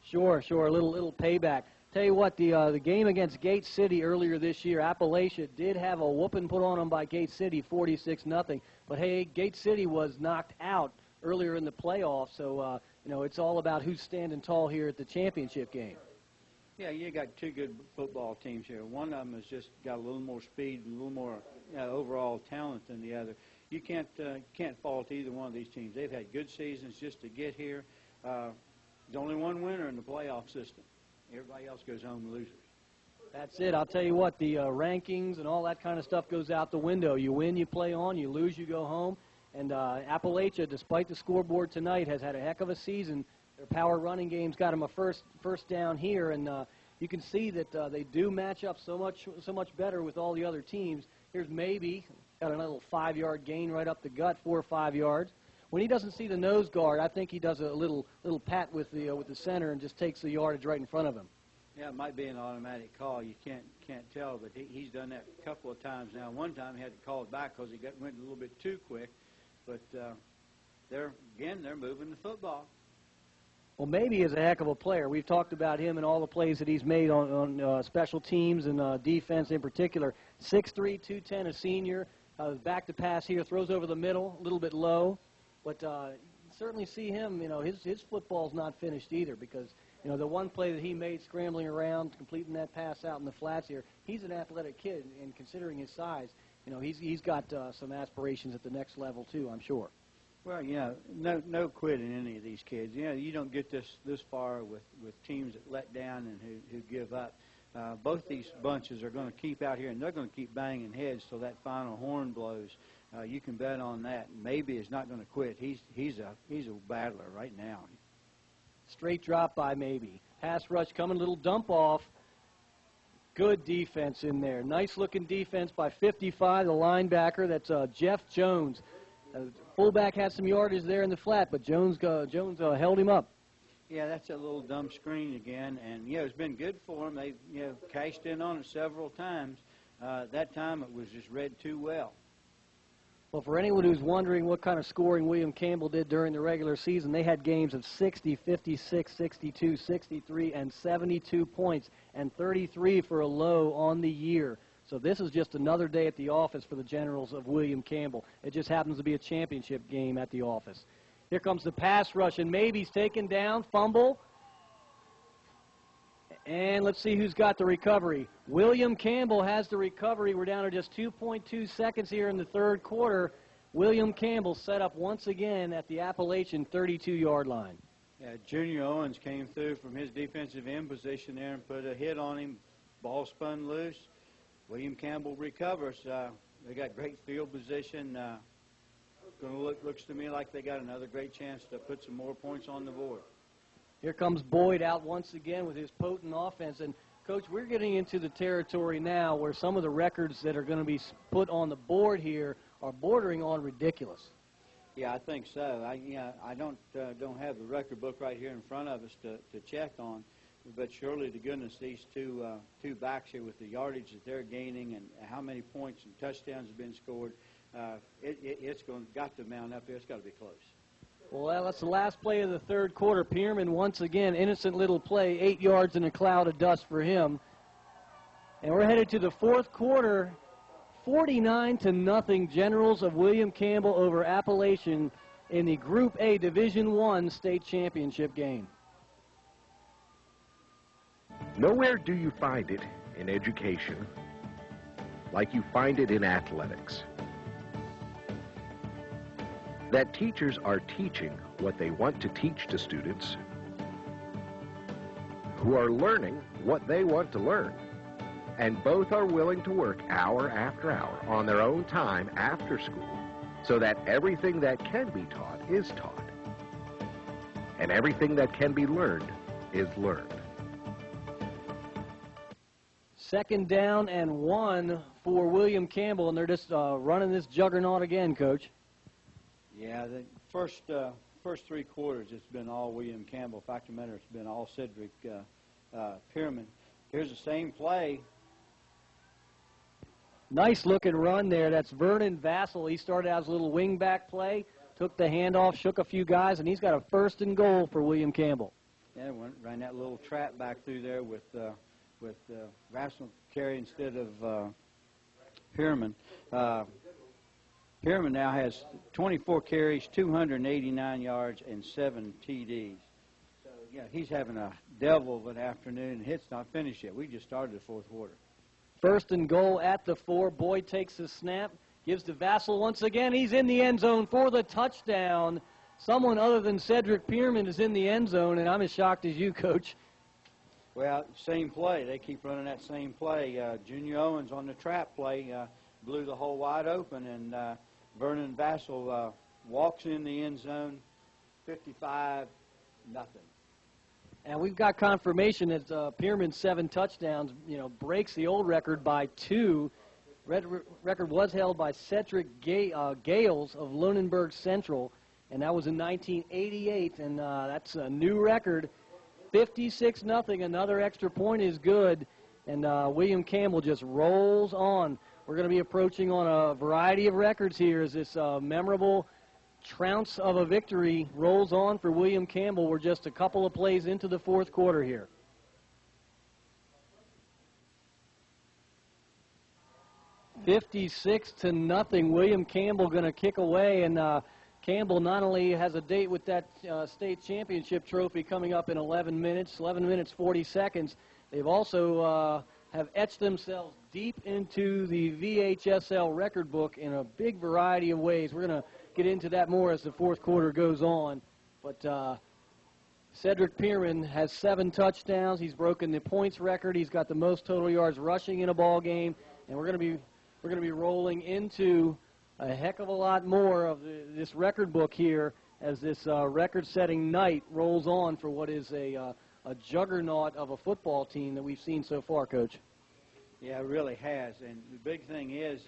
Sure, a little payback. Tell you what, the game against Gate City earlier this year, Appalachia did have a whooping put on them by Gate City, 46-0. But, hey, Gate City was knocked out earlier in the playoffs, so, it's all about who's standing tall here at the championship game. Yeah, you got two good football teams here. One of them has just got a little more speed and a little more overall talent than the other. You can't fault either one of these teams. They've had good seasons just to get here. There's only one winner in the playoff system. Everybody else goes home losers. That's it. I'll tell you what, the rankings and all that kind of stuff goes out the window. You win, you play on. You lose, you go home. And Appalachia, despite the scoreboard tonight, has had a heck of a season. Their power running game's got them a first down here, and you can see that they do match up so much better with all the other teams. Here's Maybe, got another little 5-yard gain right up the gut, 4 or 5 yards. When he doesn't see the nose guard, I think he does a little pat with the center and just takes the yardage right in front of him. Yeah, it might be an automatic call. You can't tell, but he's done that a couple of times now. One time he had to call it back because he went a little bit too quick, but they're moving the football. Well, Maybe is a heck of a player. We've talked about him and all the plays that he's made on special teams and defense in particular. 6'3", 210, a senior. Back to pass here, throws over the middle, a little bit low. But certainly see him, his football's not finished either because, the one play that he made scrambling around, completing that pass out in the flats here, he's an athletic kid, and considering his size, he's got some aspirations at the next level too, I'm sure. Well, no quit in any of these kids. You don't get this far with teams that let down and who give up. Both these bunches are going to keep out here, and they're going to keep banging heads till that final horn blows. You can bet on that. Maybe is not going to quit. He's a battler right now. Straight drop by Maybe. Pass rush coming, little dump off. Good defense in there. Nice looking defense by 55, the linebacker. That's Jeff Jones. Fullback had some yardage there in the flat, but Jones held him up. Yeah, that's a little dumb screen again, and it's been good for them. They cashed in on it several times. That time it was just read too well. Well, for anyone who's wondering what kind of scoring William Campbell did during the regular season, they had games of 60, 56, 62, 63, and 72 points, and 33 for a low on the year. So this is just another day at the office for the Generals of William Campbell. It just happens to be a championship game at the office. Here comes the pass rush, and Maybe's taken down, fumble. And let's see who's got the recovery. William Campbell has the recovery. We're down to just 2.2 seconds here in the third quarter. William Campbell set up once again at the Appalachian 32-yard line. Yeah, Junior Owens came through from his defensive end position there and put a hit on him. Ball spun loose. William Campbell recovers. They got great field position. Looks to me like they got another great chance to put some more points on the board. Here comes Boyd out once again with his potent offense. And, Coach, we're getting into the territory now where some of the records that are going to be put on the board here are bordering on ridiculous. Yeah, I think so. I don't have the record book right here in front of us to check on, but surely to goodness these two backs here with the yardage that they're gaining and how many points and touchdowns have been scored, it's got to mount up there. It's got to be close. Well, that's the last play of the third quarter. Peerman, once again, innocent little play, 8 yards in a cloud of dust for him. And we're headed to the fourth quarter, 49-0 Generals of William Campbell over Appalachian in the Group A Division I state championship game. Nowhere do you find it in education like you find it in athletics. That teachers are teaching what they want to teach to students, who are learning what they want to learn, and both are willing to work hour after hour on their own time after school so that everything that can be taught is taught, and everything that can be learned is learned. Second down and 1 for William Campbell, and they're just running this juggernaut again, Coach. Yeah, the first 3 quarters, it's been all William Campbell. Fact of the matter, it's been all Cedric Peerman. Here's the same play. Nice looking run there. That's Vernon Vassal. He started out as a little wing-back play, took the handoff, shook a few guys, and he's got a 1st and goal for William Campbell. Yeah, ran that little trap back through there with Vassal carry instead of Peerman. Peerman now has 24 carries, 289 yards, and 7 TDs. So, yeah, he's having a devil of an afternoon. Hit's not finished yet. We just started the fourth quarter. 1st and goal at the 4. Boyd takes the snap, gives to Vassal once again. He's in the end zone for the touchdown. Someone other than Cedric Peerman is in the end zone, and I'm as shocked as you, Coach. Well, same play. They keep running that same play. Junior Owens on the trap play blew the hole wide open, and Vernon Vassal walks in the end zone, 55-0. And we've got confirmation that Peerman's 7 touchdowns, breaks the old record by 2. Record was held by Cedric Gales of Lunenburg Central, and that was in 1988, and that's a new record. 56-0. Another extra point is good, and William Campbell just rolls on. We're going to be approaching on a variety of records here as this memorable trounce of a victory rolls on for William Campbell. We're just a couple of plays into the fourth quarter here. $56-0. William Campbell going to kick away, and Campbell not only has a date with that state championship trophy coming up in 11 minutes 40 seconds, they've also have etched themselves deep into the VHSL record book in a big variety of ways. We're going to get into that more as the fourth quarter goes on. But Cedric Peerman has 7 touchdowns. He's broken the points record. He's got the most total yards rushing in a ball game, and we're going to be rolling into a heck of a lot more of this record book here as this record-setting night rolls on for what is a juggernaut of a football team that we've seen so far, Coach. Yeah, it really has. And the big thing is,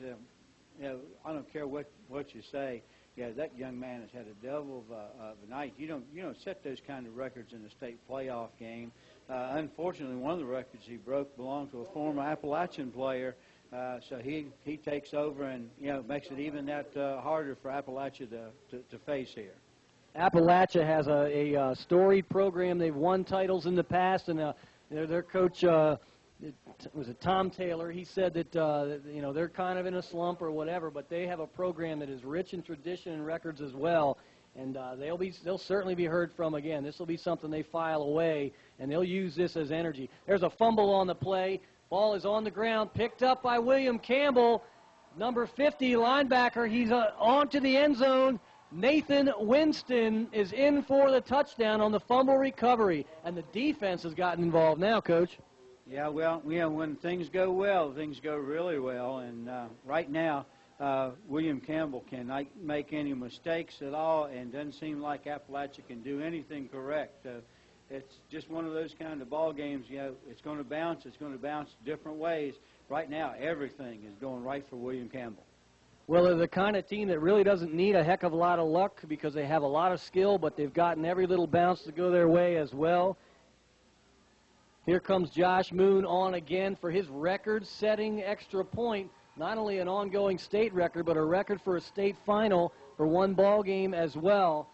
I don't care what you say, yeah, that young man has had a devil of a night. You don't set those kind of records in a state playoff game. Unfortunately, one of the records he broke belonged to a former Appalachian player. So he takes over and, makes it even that harder for Appalachia to face here. Appalachia has a storied program. They've won titles in the past, and their coach, was it Tom Taylor? He said that they're kind of in a slump or whatever, but they have a program that is rich in tradition and records as well, and they'll certainly be heard from again. This will be something they file away, and they'll use this as energy. There's a fumble on the play. Ball is on the ground, picked up by William Campbell, number 50 linebacker. He's on to the end zone. Nathan Winston is in for the touchdown on the fumble recovery, and the defense has gotten involved now, Coach. Yeah, well, when things go well, things go really well, and right now William Campbell cannot make any mistakes at all, and doesn't seem like Appalachia can do anything correct. It's just one of those kind of ball games. It's going to bounce. It's going to bounce different ways. Right now, everything is going right for William Campbell. Well, they're the kind of team that really doesn't need a heck of a lot of luck because they have a lot of skill, but they've gotten every little bounce to go their way as well. Here comes Josh Moon on again for his record-setting extra point. Not only an ongoing state record, but a record for a state final for one ball game as well.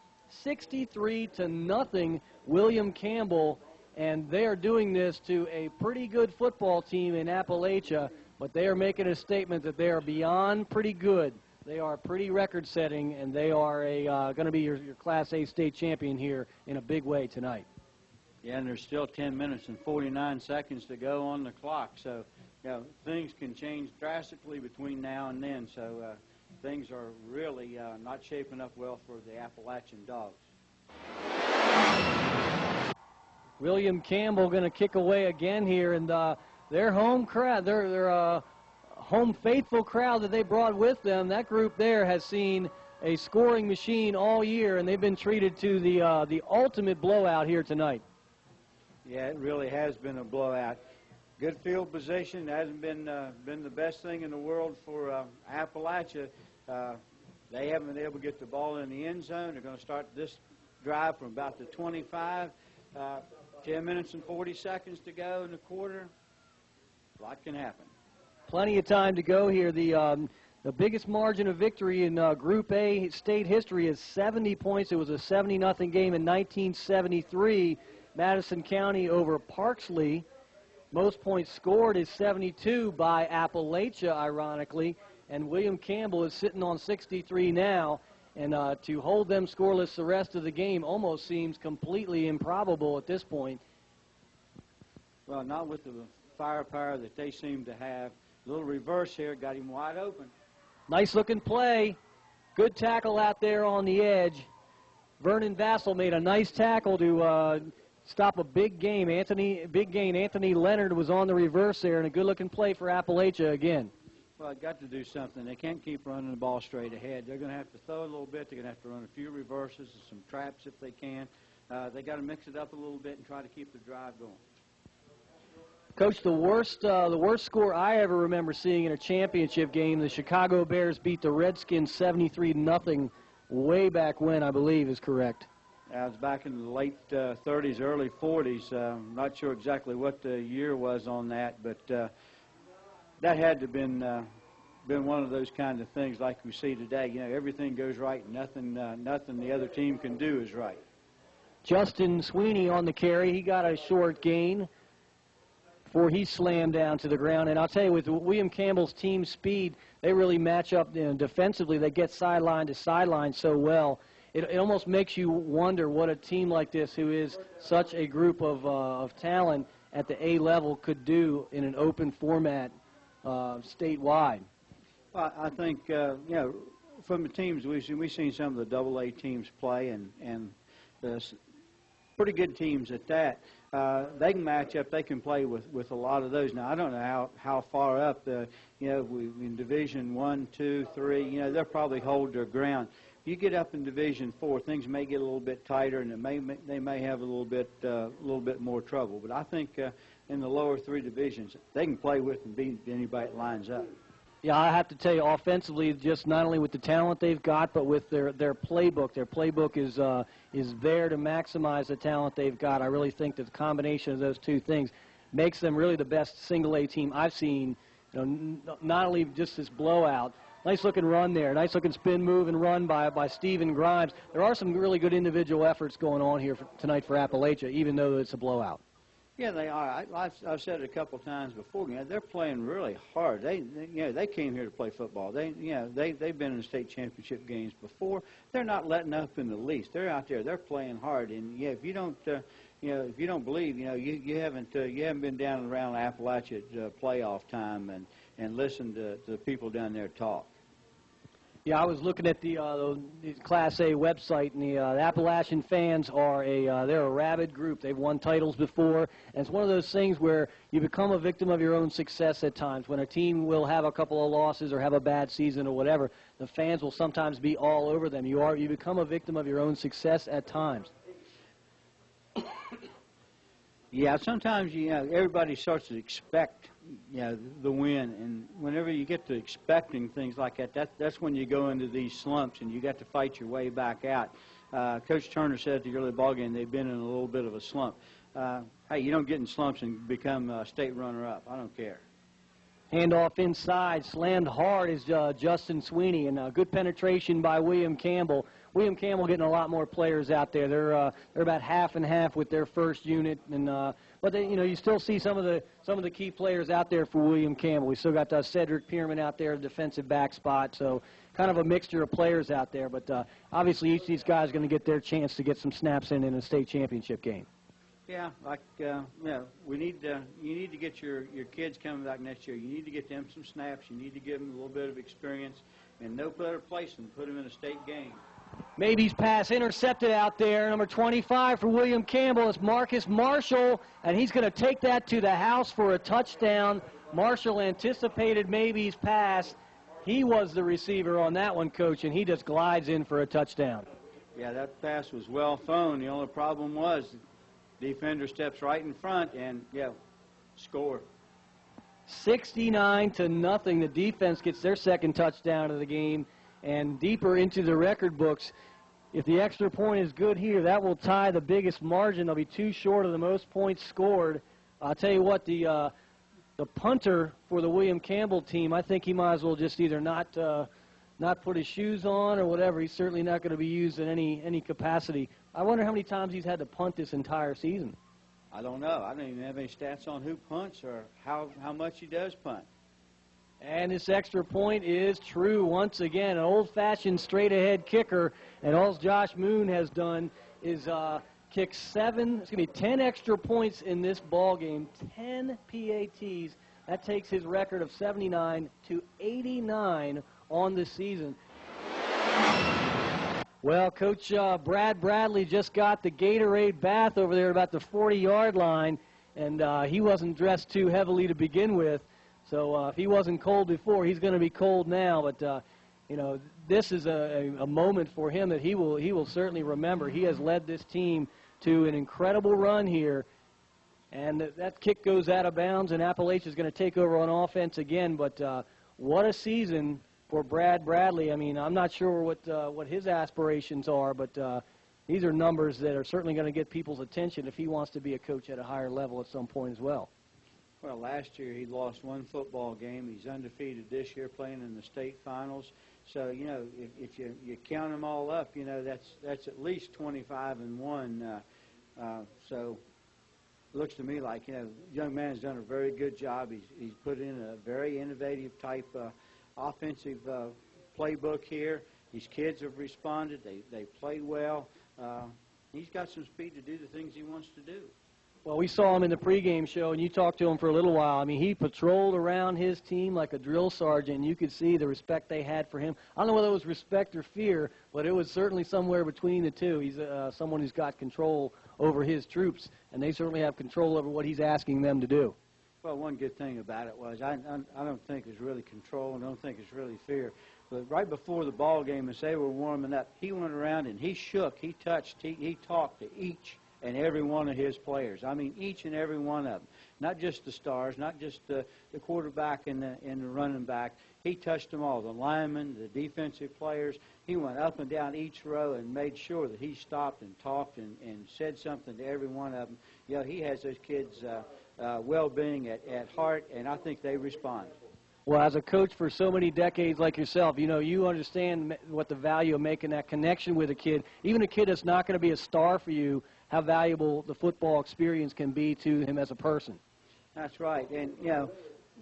63-0, William Campbell, and they are doing this to a pretty good football team in Appalachia, but they are making a statement that they are beyond pretty good. They are pretty record-setting, and they are going to be your Class A state champion here in a big way tonight. Yeah, and there's still 10 minutes and 49 seconds to go on the clock, so things can change drastically between now and then, so things are really not shaping up well for the Appalachian Dogs. William Campbell going to kick away again here, and their home crowd, their home faithful crowd that they brought with them, that group there has seen a scoring machine all year, and they've been treated to the ultimate blowout here tonight. Yeah, it really has been a blowout. Good field position hasn't been the best thing in the world for Appalachia. They haven't been able to get the ball in the end zone. They're going to start this drive from about the 25. 10 minutes and 40 seconds to go in the quarter. A lot can happen. Plenty of time to go here. The biggest margin of victory in Group A state history is 70 points. It was a 70-0 game in 1973. Madison County over Parksley. Most points scored is 72 by Appalachia, ironically, and William Campbell is sitting on 63 now, and to hold them scoreless the rest of the game almost seems completely improbable at this point. Well, not with the firepower that they seem to have. A little reverse here, got him wide open. Nice-looking play. Good tackle out there on the edge. Vernon Vassal made a nice tackle to stop a big game. Big gain. Anthony Leonard was on the reverse there, and a good-looking play for Appalachia again. Well, they've got to do something. They can't keep running the ball straight ahead. They're going to have to throw a little bit. They're going to have to run a few reverses and some traps if they can. They got to mix it up a little bit and try to keep the drive going. Coach, the worst score I ever remember seeing in a championship game, the Chicago Bears beat the Redskins 73-0 way back when, I believe, is correct. That was back in the late 30s, early 40s. I'm not sure exactly what the year was on that, but that had to have been one of those kind of things like we see today. Everything goes right, and nothing the other team can do is right. Justin Sweeney on the carry. He got a short gain before he slammed down to the ground. And I'll tell you, with William Campbell's team speed, they really match up defensively. They get sideline to sideline so well. It almost makes you wonder what a team like this, who is such a group of talent at the A level, could do in an open format statewide. Well, I think, from the teams we've seen some of the AA teams play, and the pretty good teams at that. They can match up. They can play with a lot of those. Now, I don't know how far up, in Division 1, 2, 3, they'll probably hold their ground. You get up in Division 4, things may get a little bit tighter, and they may have a little bit more trouble. But I think in the lower three divisions, they can play with and beat anybody that lines up. Yeah, I have to tell you, offensively, just not only with the talent they've got, but with their playbook. Their playbook is there to maximize the talent they've got. I really think that the combination of those two things makes them really the best single-A team I've seen. You know, not only just this blowout. Nice looking run there. Nice looking spin move and run by Stephen Grimes. There are some really good individual efforts going on here tonight for Appalachia, even though it's a blowout. Yeah, they are. I've said it a couple times before. You know, they're playing really hard. They came here to play football. They've been in the state championship games before. They're not letting up in the least. They're out there. They're playing hard. And yeah, if you don't believe, you haven't been down and around Appalachia at playoff time and listened to the people down there talk. Yeah, I was looking at the Class A website, and the Appalachian fans are they're a rabid group. They've won titles before, and it's one of those things where you become a victim of your own success at times. When a team will have a couple of losses or have a bad season or whatever, the fans will sometimes be all over them. You become a victim of your own success at times. Yeah, sometimes everybody starts to expect the win, and whenever you get to expecting things like that's when you go into these slumps, and you got to fight your way back out. Coach Turner said at the early ball game they've been in a little bit of a slump. Hey, you don't get in slumps and become a state runner-up. I don't care. Handoff inside, slammed hard is Justin Sweeney, and good penetration by William Campbell. William Campbell getting a lot more players out there. They're about half and half with their first unit, and but you still see some of the key players out there for William Campbell. We still got Cedric Peerman out there, defensive back spot. So kind of a mixture of players out there. But obviously each of these guys is going to get their chance to get some snaps in a state championship game. Yeah, you need to get your kids coming back next year. You need to get them some snaps. You need to give them a little bit of experience, and no better place than put them in a state game. Maybe's pass intercepted out there. Number 25 for William Campbell is Marcus Marshall, and he's going to take that to the house for a touchdown. Marshall anticipated Maybe's pass. He was the receiver on that one, Coach, and he just glides in for a touchdown. Yeah, that pass was well thrown. The only problem was the defender steps right in front and, score. 69-0. The defense gets their second touchdown of the game. And deeper into the record books, if the extra point is good here, that will tie the biggest margin. They'll be 2 short of the most points scored. I'll tell you what, the punter for the William Campbell team, I think he might as well just either not put his shoes on or whatever. He's certainly not going to be used in any capacity. I wonder how many times he's had to punt this entire season. I don't know. I don't even have any stats on who punts or how much he does punt. And this extra point is true once again. An old-fashioned straight-ahead kicker. And all Josh Moon has done is kick 10 extra points in this ball game. 10 PATs. That takes his record of 79 to 89 on the season. Well, Coach Brad Bradley just got the Gatorade bath over there about the 40-yard line, and he wasn't dressed too heavily to begin with. So if he wasn't cold before, he's going to be cold now. But, this is a moment for him that he will certainly remember. He has led this team to an incredible run here. And that kick goes out of bounds, and Appalachia is going to take over on offense again. But what a season for Brad Bradley. I mean, I'm not sure what his aspirations are, but these are numbers that are certainly going to get people's attention if he wants to be a coach at a higher level at some point as well. Well, last year he lost 1 football game. He's undefeated this year, playing in the state finals. So, if you count them all up, that's at least 25-1. So it looks to me like, young man has done a very good job. He's put in a very innovative type offensive playbook here. These kids have responded. They played well. He's got some speed to do the things he wants to do. Well, we saw him in the pregame show, and you talked to him for a little while. I mean, he patrolled around his team like a drill sergeant, and you could see the respect they had for him. I don't know whether it was respect or fear, but it was certainly somewhere between the two. He's someone who's got control over his troops, and they certainly have control over what he's asking them to do. Well, one good thing about it was I don't think it's really control. I don't think it's really fear. But right before the ball game, as they were warming up, he went around and he shook, he touched, he talked to each and every one of his players. I mean, each and every one of them. not just the stars, not just the quarterback and the running back. He touched them all, the linemen, the defensive players. He went up and down each row and made sure that he stopped and talked and said something to every one of them. You know, he has those kids' well-being at heart, and I think they respond. Well, as a coach for so many decades like yourself, you know, you understand what the value of making that connection with a kid, even a kid that's not going to be a star for you, how valuable the football experience can be to him as a person. That's right. And, you know,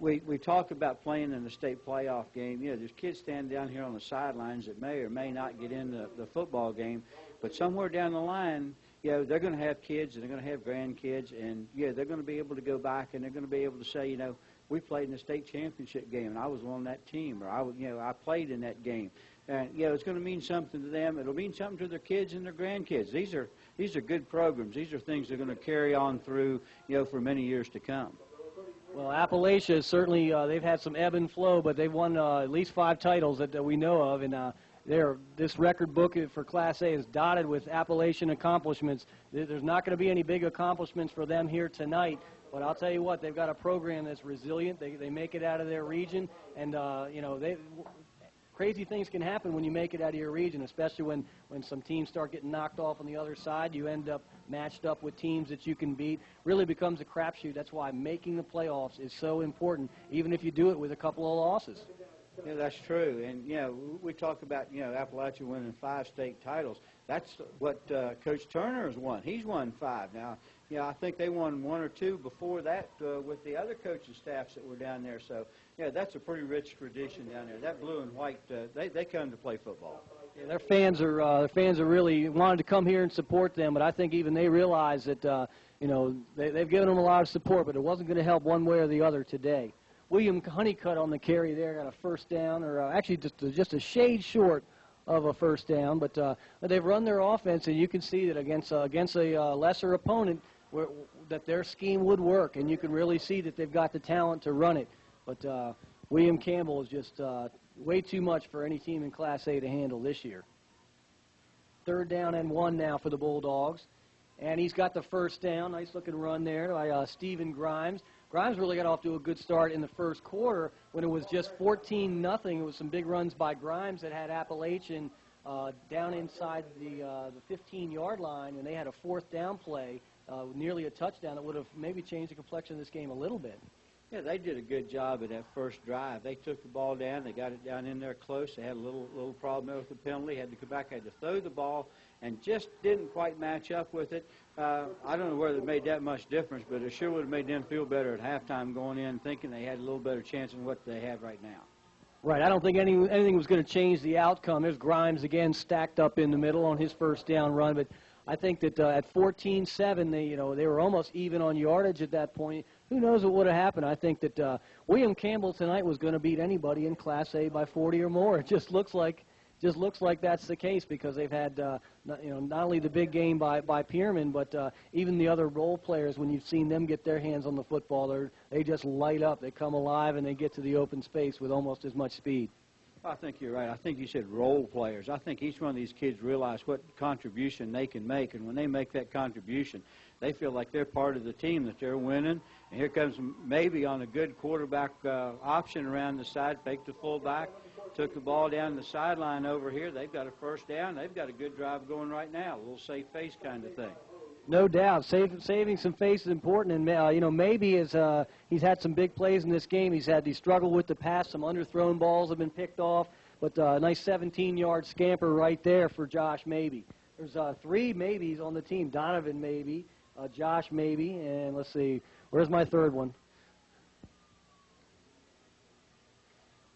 we talk about playing in the state playoff game. You know, there's kids standing down here on the sidelines that may or may not get in the football game, but somewhere down the line, you know, they're going to have kids and they're going to have grandkids, and, yeah, they're going to be able to go back and they're going to be able to say, you know, we played in the state championship game, and I was on that team, or I played in that game. And you know, it's going to mean something to them. It'll mean something to their kids and their grandkids. These are good programs. These are things they're going to carry on through, you know, for many years to come. Well, Appalachia is certainly they've had some ebb and flow, but they've won at least 5 titles that we know of, and this record book for Class A is dotted with Appalachian accomplishments. There's not going to be any big accomplishments for them here tonight. But I'll tell you what, they've got a program that's resilient. They make it out of their region, and you know, crazy things can happen when you make it out of your region, especially when some teams start getting knocked off on the other side. You end up matched up with teams that you can beat. Really becomes a crapshoot. That's why making the playoffs is so important, even if you do it with a couple of losses. Yeah, that's true. And, you know, we talk about, you know, Appalachia winning 5 state titles. That's what Coach Turner has won. He's won 5 now. You know, I think they won 1 or 2 before that with the other coaching staffs that were down there. So, yeah, that's a pretty rich tradition down there. That blue and white, they come to play football. Yeah, their fans are really wanted to come here and support them, but I think even they realize that, you know, they've given them a lot of support, but it wasn't going to help one way or the other today. William Honeycutt on the carry there got a first down, or actually just a shade short of a first down, but they've run their offense, and you can see that against a lesser opponent, that their scheme would work, and you can really see that they've got the talent to run it. But William Campbell is just way too much for any team in Class A to handle this year. 3rd down and 1 now for the Bulldogs, and he's got the first down. Nice-looking run there by Stephen Grimes. Grimes really got off to a good start in the first quarter when it was just 14-0. It was some big runs by Grimes that had Appalachian down inside the 15-yard line, and they had a 4th down play. Nearly a touchdown that would have maybe changed the complexion of this game a little bit. Yeah, they did a good job at that first drive. They took the ball down. They got it down in there close. They had a little problem there with the penalty. Had to come back, had to throw the ball, and just didn't quite match up with it. I don't know whether it made that much difference, but it sure would have made them feel better at halftime going in, thinking they had a little better chance than what they have right now. Right. I don't think anything was going to change the outcome. There's Grimes again stacked up in the middle on his first down run, but I think that at 14-7, they were almost even on yardage at that point. Who knows what would have happened? I think that William Campbell tonight was going to beat anybody in Class A by 40 or more. It just looks like that's the case because they've had not only the big game by Peerman, but even the other role players. When you've seen them get their hands on the football, they just light up. They come alive and they get to the open space with almost as much speed. I think you're right. I think you said role players. I think each one of these kids realize what contribution they can make, and when they make that contribution, they feel like they're part of the team, that they're winning. And here comes maybe on a good quarterback option around the side, fake the fullback, took the ball down the sideline over here. They've got a first down. They've got a good drive going right now, a little safe face kind of thing. No doubt. Saving some face is important, and maybe he's had some big plays in this game. He's struggled with the pass. Some underthrown balls have been picked off, but a nice 17-yard scamper right there for Josh Maybe. There's 3 maybes on the team. Donovan Maybe, Josh Maybe, and let's see, where's my third one?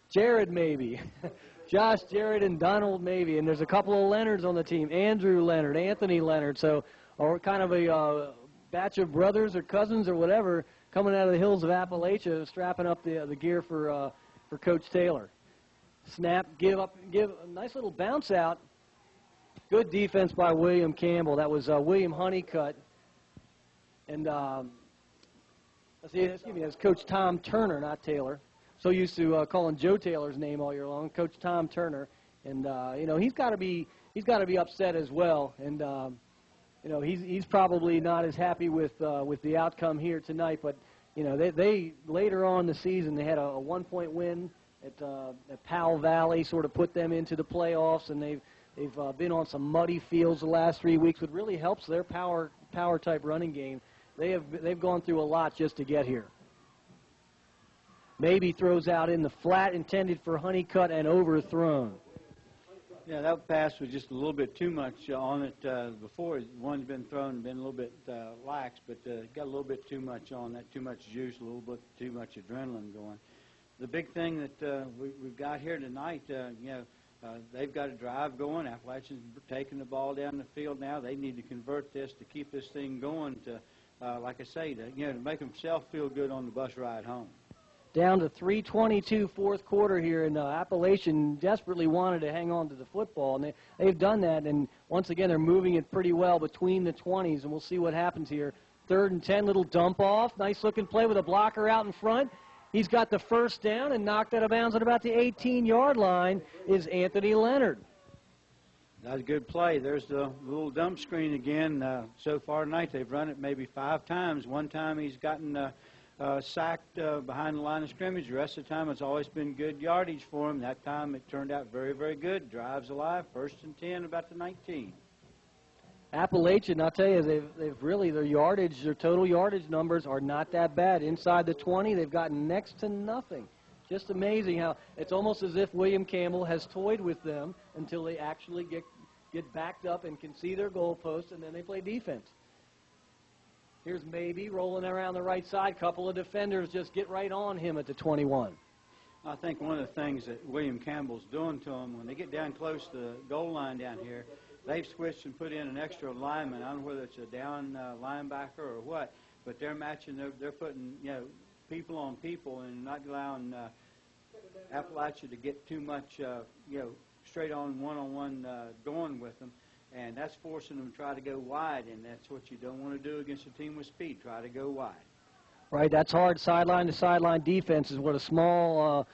Jared Maybe. Josh, Jared, and Donald Maybe, and there's a couple of Leonards on the team. Andrew Leonard, Anthony Leonard, or kind of a batch of brothers or cousins or whatever coming out of the hills of Appalachia, strapping up the gear for Coach Taylor. Snap, give a nice little bounce out. Good defense by William Campbell. That was William Honeycutt. And that's Coach Tom Turner, not Taylor. So used to calling Joe Taylor's name all year long, Coach Tom Turner. And he's got to be upset as well. And he's probably not as happy with the outcome here tonight, but you know, they later on in the season, they had a 1-point win at Powell Valley, sort of put them into the playoffs, and they've been on some muddy fields the last 3 weeks, which really helps their power type running game. They've gone through a lot just to get here. Maybe throws out in the flat, intended for Honeycutt, and overthrown. Yeah, that pass was just a little bit too much on it before. One's been thrown and been a little bit lax, but got a little bit too much on that, too much juice, a little bit too much adrenaline going. The big thing that we've got here tonight, they've got a drive going. Appalachia's taking the ball down the field now. They need to convert this to keep this thing going to, like I say, to make themselves feel good on the bus ride home. Down to 3:22 fourth quarter here, and Appalachian desperately wanted to hang on to the football, and they've done that, and once again they're moving it pretty well between the 20s, and we'll see what happens here. 3rd and 10, little dump off, nice looking play with a blocker out in front. He's got the first down and knocked out of bounds at about the 18-yard line is Anthony Leonard. That's a good play. There's the little dump screen again. So far tonight they've run it maybe 5 times. One time he's gotten sacked behind the line of scrimmage. The rest of the time it's always been good yardage for him. That time it turned out very, very good. Drives alive. 1st and 10, about the 19. Appalachian, I'll tell you, they've really, their total yardage numbers are not that bad. Inside the 20, they've gotten next to nothing. Just amazing how it's almost as if William Campbell has toyed with them until they actually get backed up and can see their goalpost, and then they play defense. Here's Maybe rolling around the right side. Couple of defenders just get right on him at the 21. I think one of the things that William Campbell's doing to them, when they get down close to the goal line down here, they've switched and put in an extra lineman. I don't know whether it's a down linebacker or what, but they're matching. They're putting people on people and not allowing Appalachia to get too much straight on one-on-one going with them, and that's forcing them to try to go wide, and that's what you don't want to do against a team with speed. Try to go wide. Right, that's hard. Sideline to sideline defense is what a small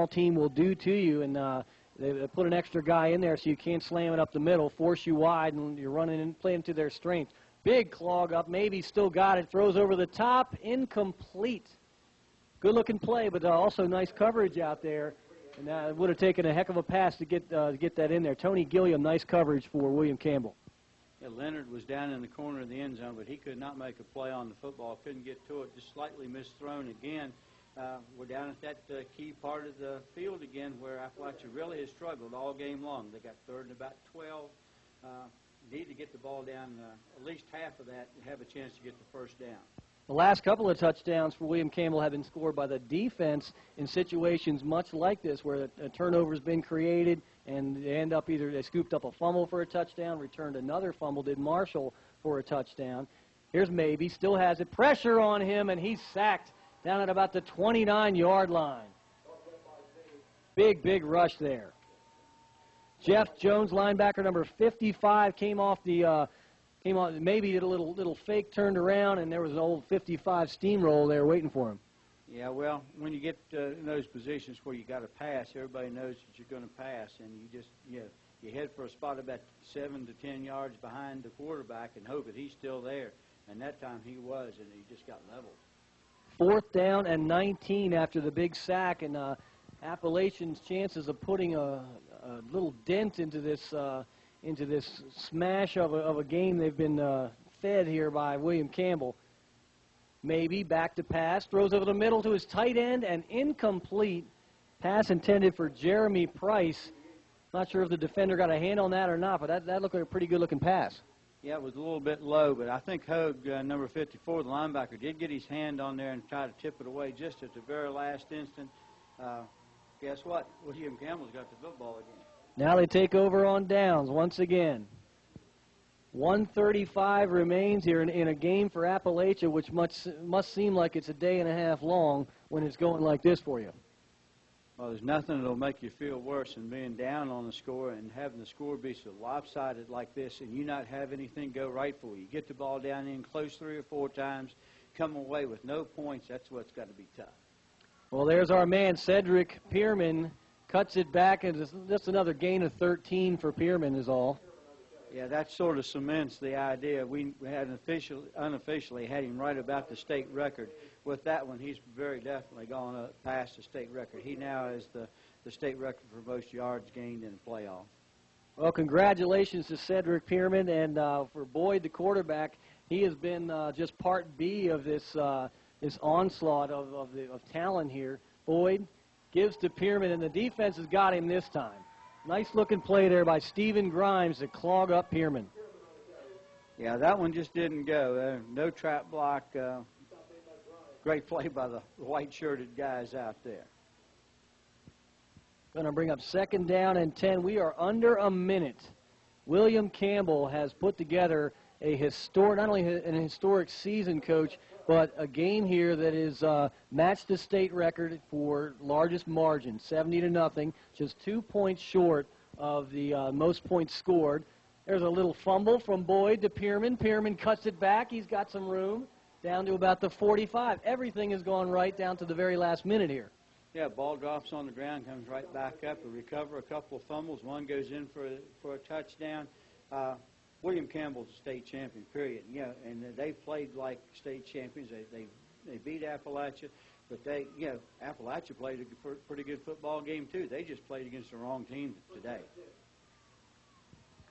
team will do to you, and they put an extra guy in there so you can't slam it up the middle, force you wide, and you're running and playing to their strength. Big clog up, Maybe still got it, throws over the top, incomplete. Good-looking play, but also nice coverage out there, and it would have taken a heck of a pass to get that in there. Tony Gilliam, nice coverage for William Campbell. Yeah, Leonard was down in the corner of the end zone, but he could not make a play on the football, couldn't get to it, just slightly misthrown again. We're down at that key part of the field again where Appalachia really has struggled all game long. They got 3rd and about 12. Need to get the ball down at least half of that and have a chance to get the first down. The last couple of touchdowns for William Campbell have been scored by the defense in situations much like this where a turnover has been created and they end up either they scooped up a fumble for a touchdown, returned another fumble, did Marshall for a touchdown. Here's Maybe, still has it. Pressure on him, and he's sacked down at about the 29-yard line. Big rush there. Jeff Jones, linebacker number 55, came on, Maybe did a little fake, turned around, and there was an old 55 steamroll there waiting for him. Yeah, well, when you get in those positions where you got to pass, everybody knows that you're going to pass, and you just you head for a spot about 7 to 10 yards behind the quarterback and hope that he's still there. And that time he was, and he just got leveled. 4th down and 19 after the big sack, and Appalachian's chances of putting a little dent into this smash of a game they've been fed here by William Campbell. Maybe back to pass, throws over the middle to his tight end, and incomplete. Pass intended for Jeremy Price. Not sure if the defender got a hand on that or not, but that looked like a pretty good-looking pass. Yeah, it was a little bit low, but I think Hogue, number 54, the linebacker, did get his hand on there and try to tip it away just at the very last instant. Guess what? William Campbell's got the football again. Now they take over on downs once again. 1:35 remains here in a game for Appalachia, which must seem like it's a day and a half long when it's going like this for you. Well, there's nothing that'll make you feel worse than being down on the score and having the score be so lopsided like this and you not have anything go right for you. Get the ball down in close 3 or 4 times, come away with no points. That's what's got to be tough. Well, there's our man, Cedric Peerman, cuts it back, and just another gain of 13 for Peerman is all. Yeah, that sort of cements the idea. We had unofficially had him right about the state record. With that one, he's very definitely gone up past the state record. He now is the state record for most yards gained in a playoff. Well, congratulations to Cedric Peerman, and for Boyd, the quarterback, he has been just part B of this this onslaught of talent here. Boyd gives to Peerman, and the defense has got him this time. Nice-looking play there by Stephen Grimes to clog up Peerman. Yeah, that one just didn't go. No trap block. Great play by the white-shirted guys out there. Going to bring up 2nd down and 10. We are under a minute. William Campbell has put together a historic, not only an historic season, Coach, but a game here that is matched the state record for largest margin, 70-0, just 2 points short of the most points scored. There's a little fumble from Boyd to Peerman. Peerman cuts it back. He's got some room down to about the 45. Everything has gone right down to the very last minute here. Yeah, ball drops on the ground, comes right back up. We recover a couple of fumbles. One goes in for a touchdown. William Campbell's a state champion, period. You know, and they played like state champions. They beat Appalachia, but Appalachia played a pretty good football game too. They just played against the wrong team today.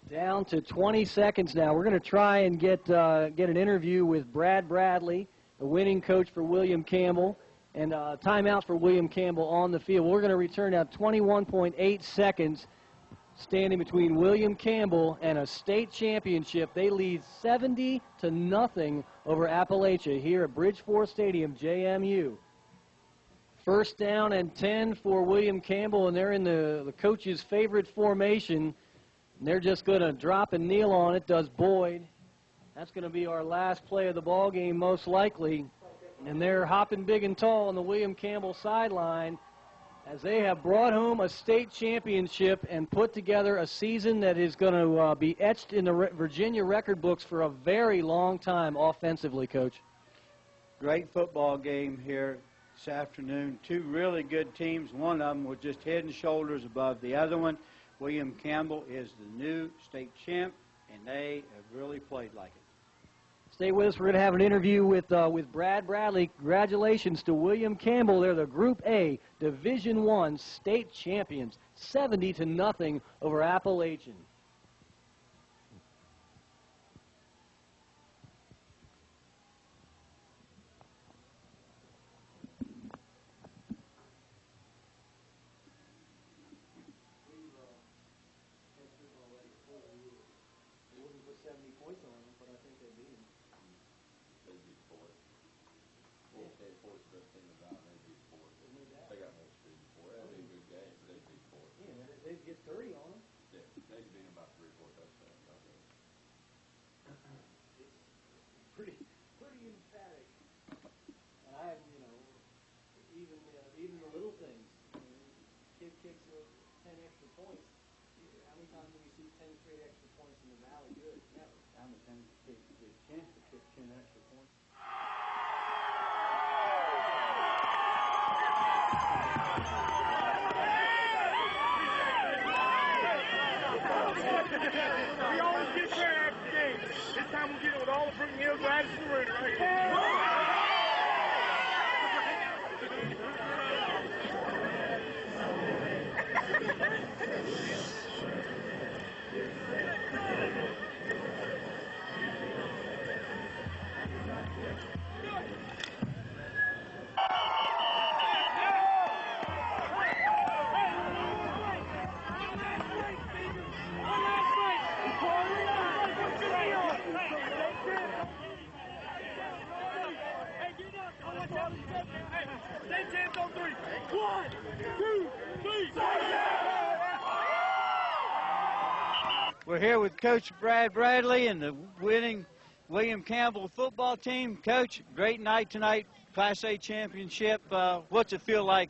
Down to 20 seconds now. We're going to try and get an interview with Brad Bradley, the winning coach for William Campbell, and timeout for William Campbell on the field. We're going to return now 21.8 seconds. Standing between William Campbell and a state championship. They lead 70-0 over Appalachia here at Bridgeforth Stadium, JMU. 1st down and 10 for William Campbell, and they're in the coach's favorite formation. And they're just going to drop and kneel on it, does Boyd. That's going to be our last play of the ball game, most likely. And they're hopping big and tall on the William Campbell sideline, as they have brought home a state championship and put together a season that is going to be etched in the Virginia record books for a very long time offensively, Coach. Great football game here this afternoon. 2 really good teams. One of them was just head and shoulders above the other one. William Campbell is the new state champ, and they have really played like it. Stay with us. We're going to have an interview with Brad Bradley. Congratulations to William Campbell. They're the Group A Division I state champions, 70-0 over Appalachian. Even the little things. Kid kicks 10 extra points. How many times do we see 10 straight extra points in the Valley? Good. Never. How many times do you get a chance to kick 10 extra points? We always get there after the game. This time we'll get it with all the freaking hills right in the room right here. We're here with Coach Brad Bradley and the winning William Campbell football team. Coach, great night tonight, Class A championship. What's it feel like?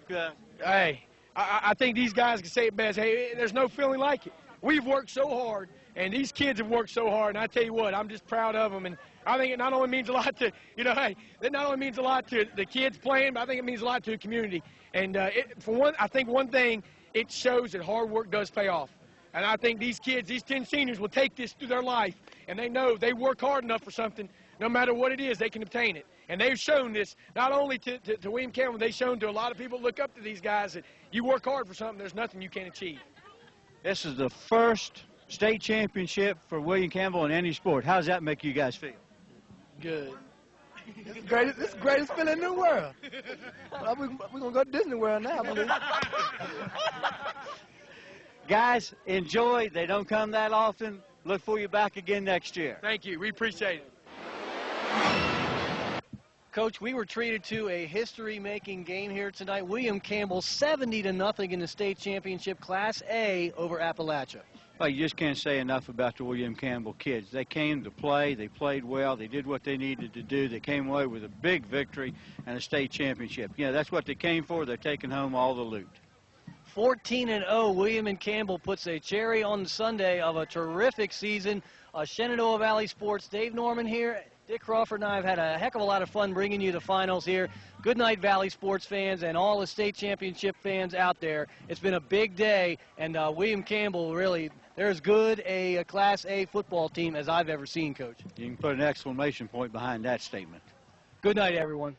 Hey, I think these guys can say it best. Hey, there's no feeling like it. We've worked so hard, and these kids have worked so hard, and I tell you what, I'm just proud of them. And I think it not only means a lot to, hey, it not only means a lot to the kids playing, but I think it means a lot to the community. And I think one thing, it shows that hard work does pay off. And I think these kids, these 10 seniors, will take this through their life, and they know they work hard enough for something, no matter what it is, they can obtain it. And they've shown this not only to William Campbell, they've shown to a lot of people who look up to these guys that you work hard for something, there's nothing you can't achieve. This is the first state championship for William Campbell in any sport. How does that make you guys feel? Good. It's the greatest feeling in the world. We're going to go to Disney World now, I believe. Guys, enjoy. They don't come that often. Look for you back again next year. Thank you. We appreciate it. Coach, we were treated to a history-making game here tonight. William Campbell 70-0 in the state championship Class A over Appalachia. Well, you just can't say enough about the William Campbell kids. They came to play. They played well. They did what they needed to do. They came away with a big victory and a state championship. You know, that's what they came for. They're taking home all the loot. 14-0, William and Campbell puts a cherry on the Sunday of a terrific season. Shenandoah Valley Sports, Dave Norman here. Dick Crawford and I have had a heck of a lot of fun bringing you the finals here. Good night, Valley sports fans and all the state championship fans out there. It's been a big day, and William Campbell really, they're as good a Class A football team as I've ever seen, Coach. You can put an exclamation point behind that statement. Good night, everyone.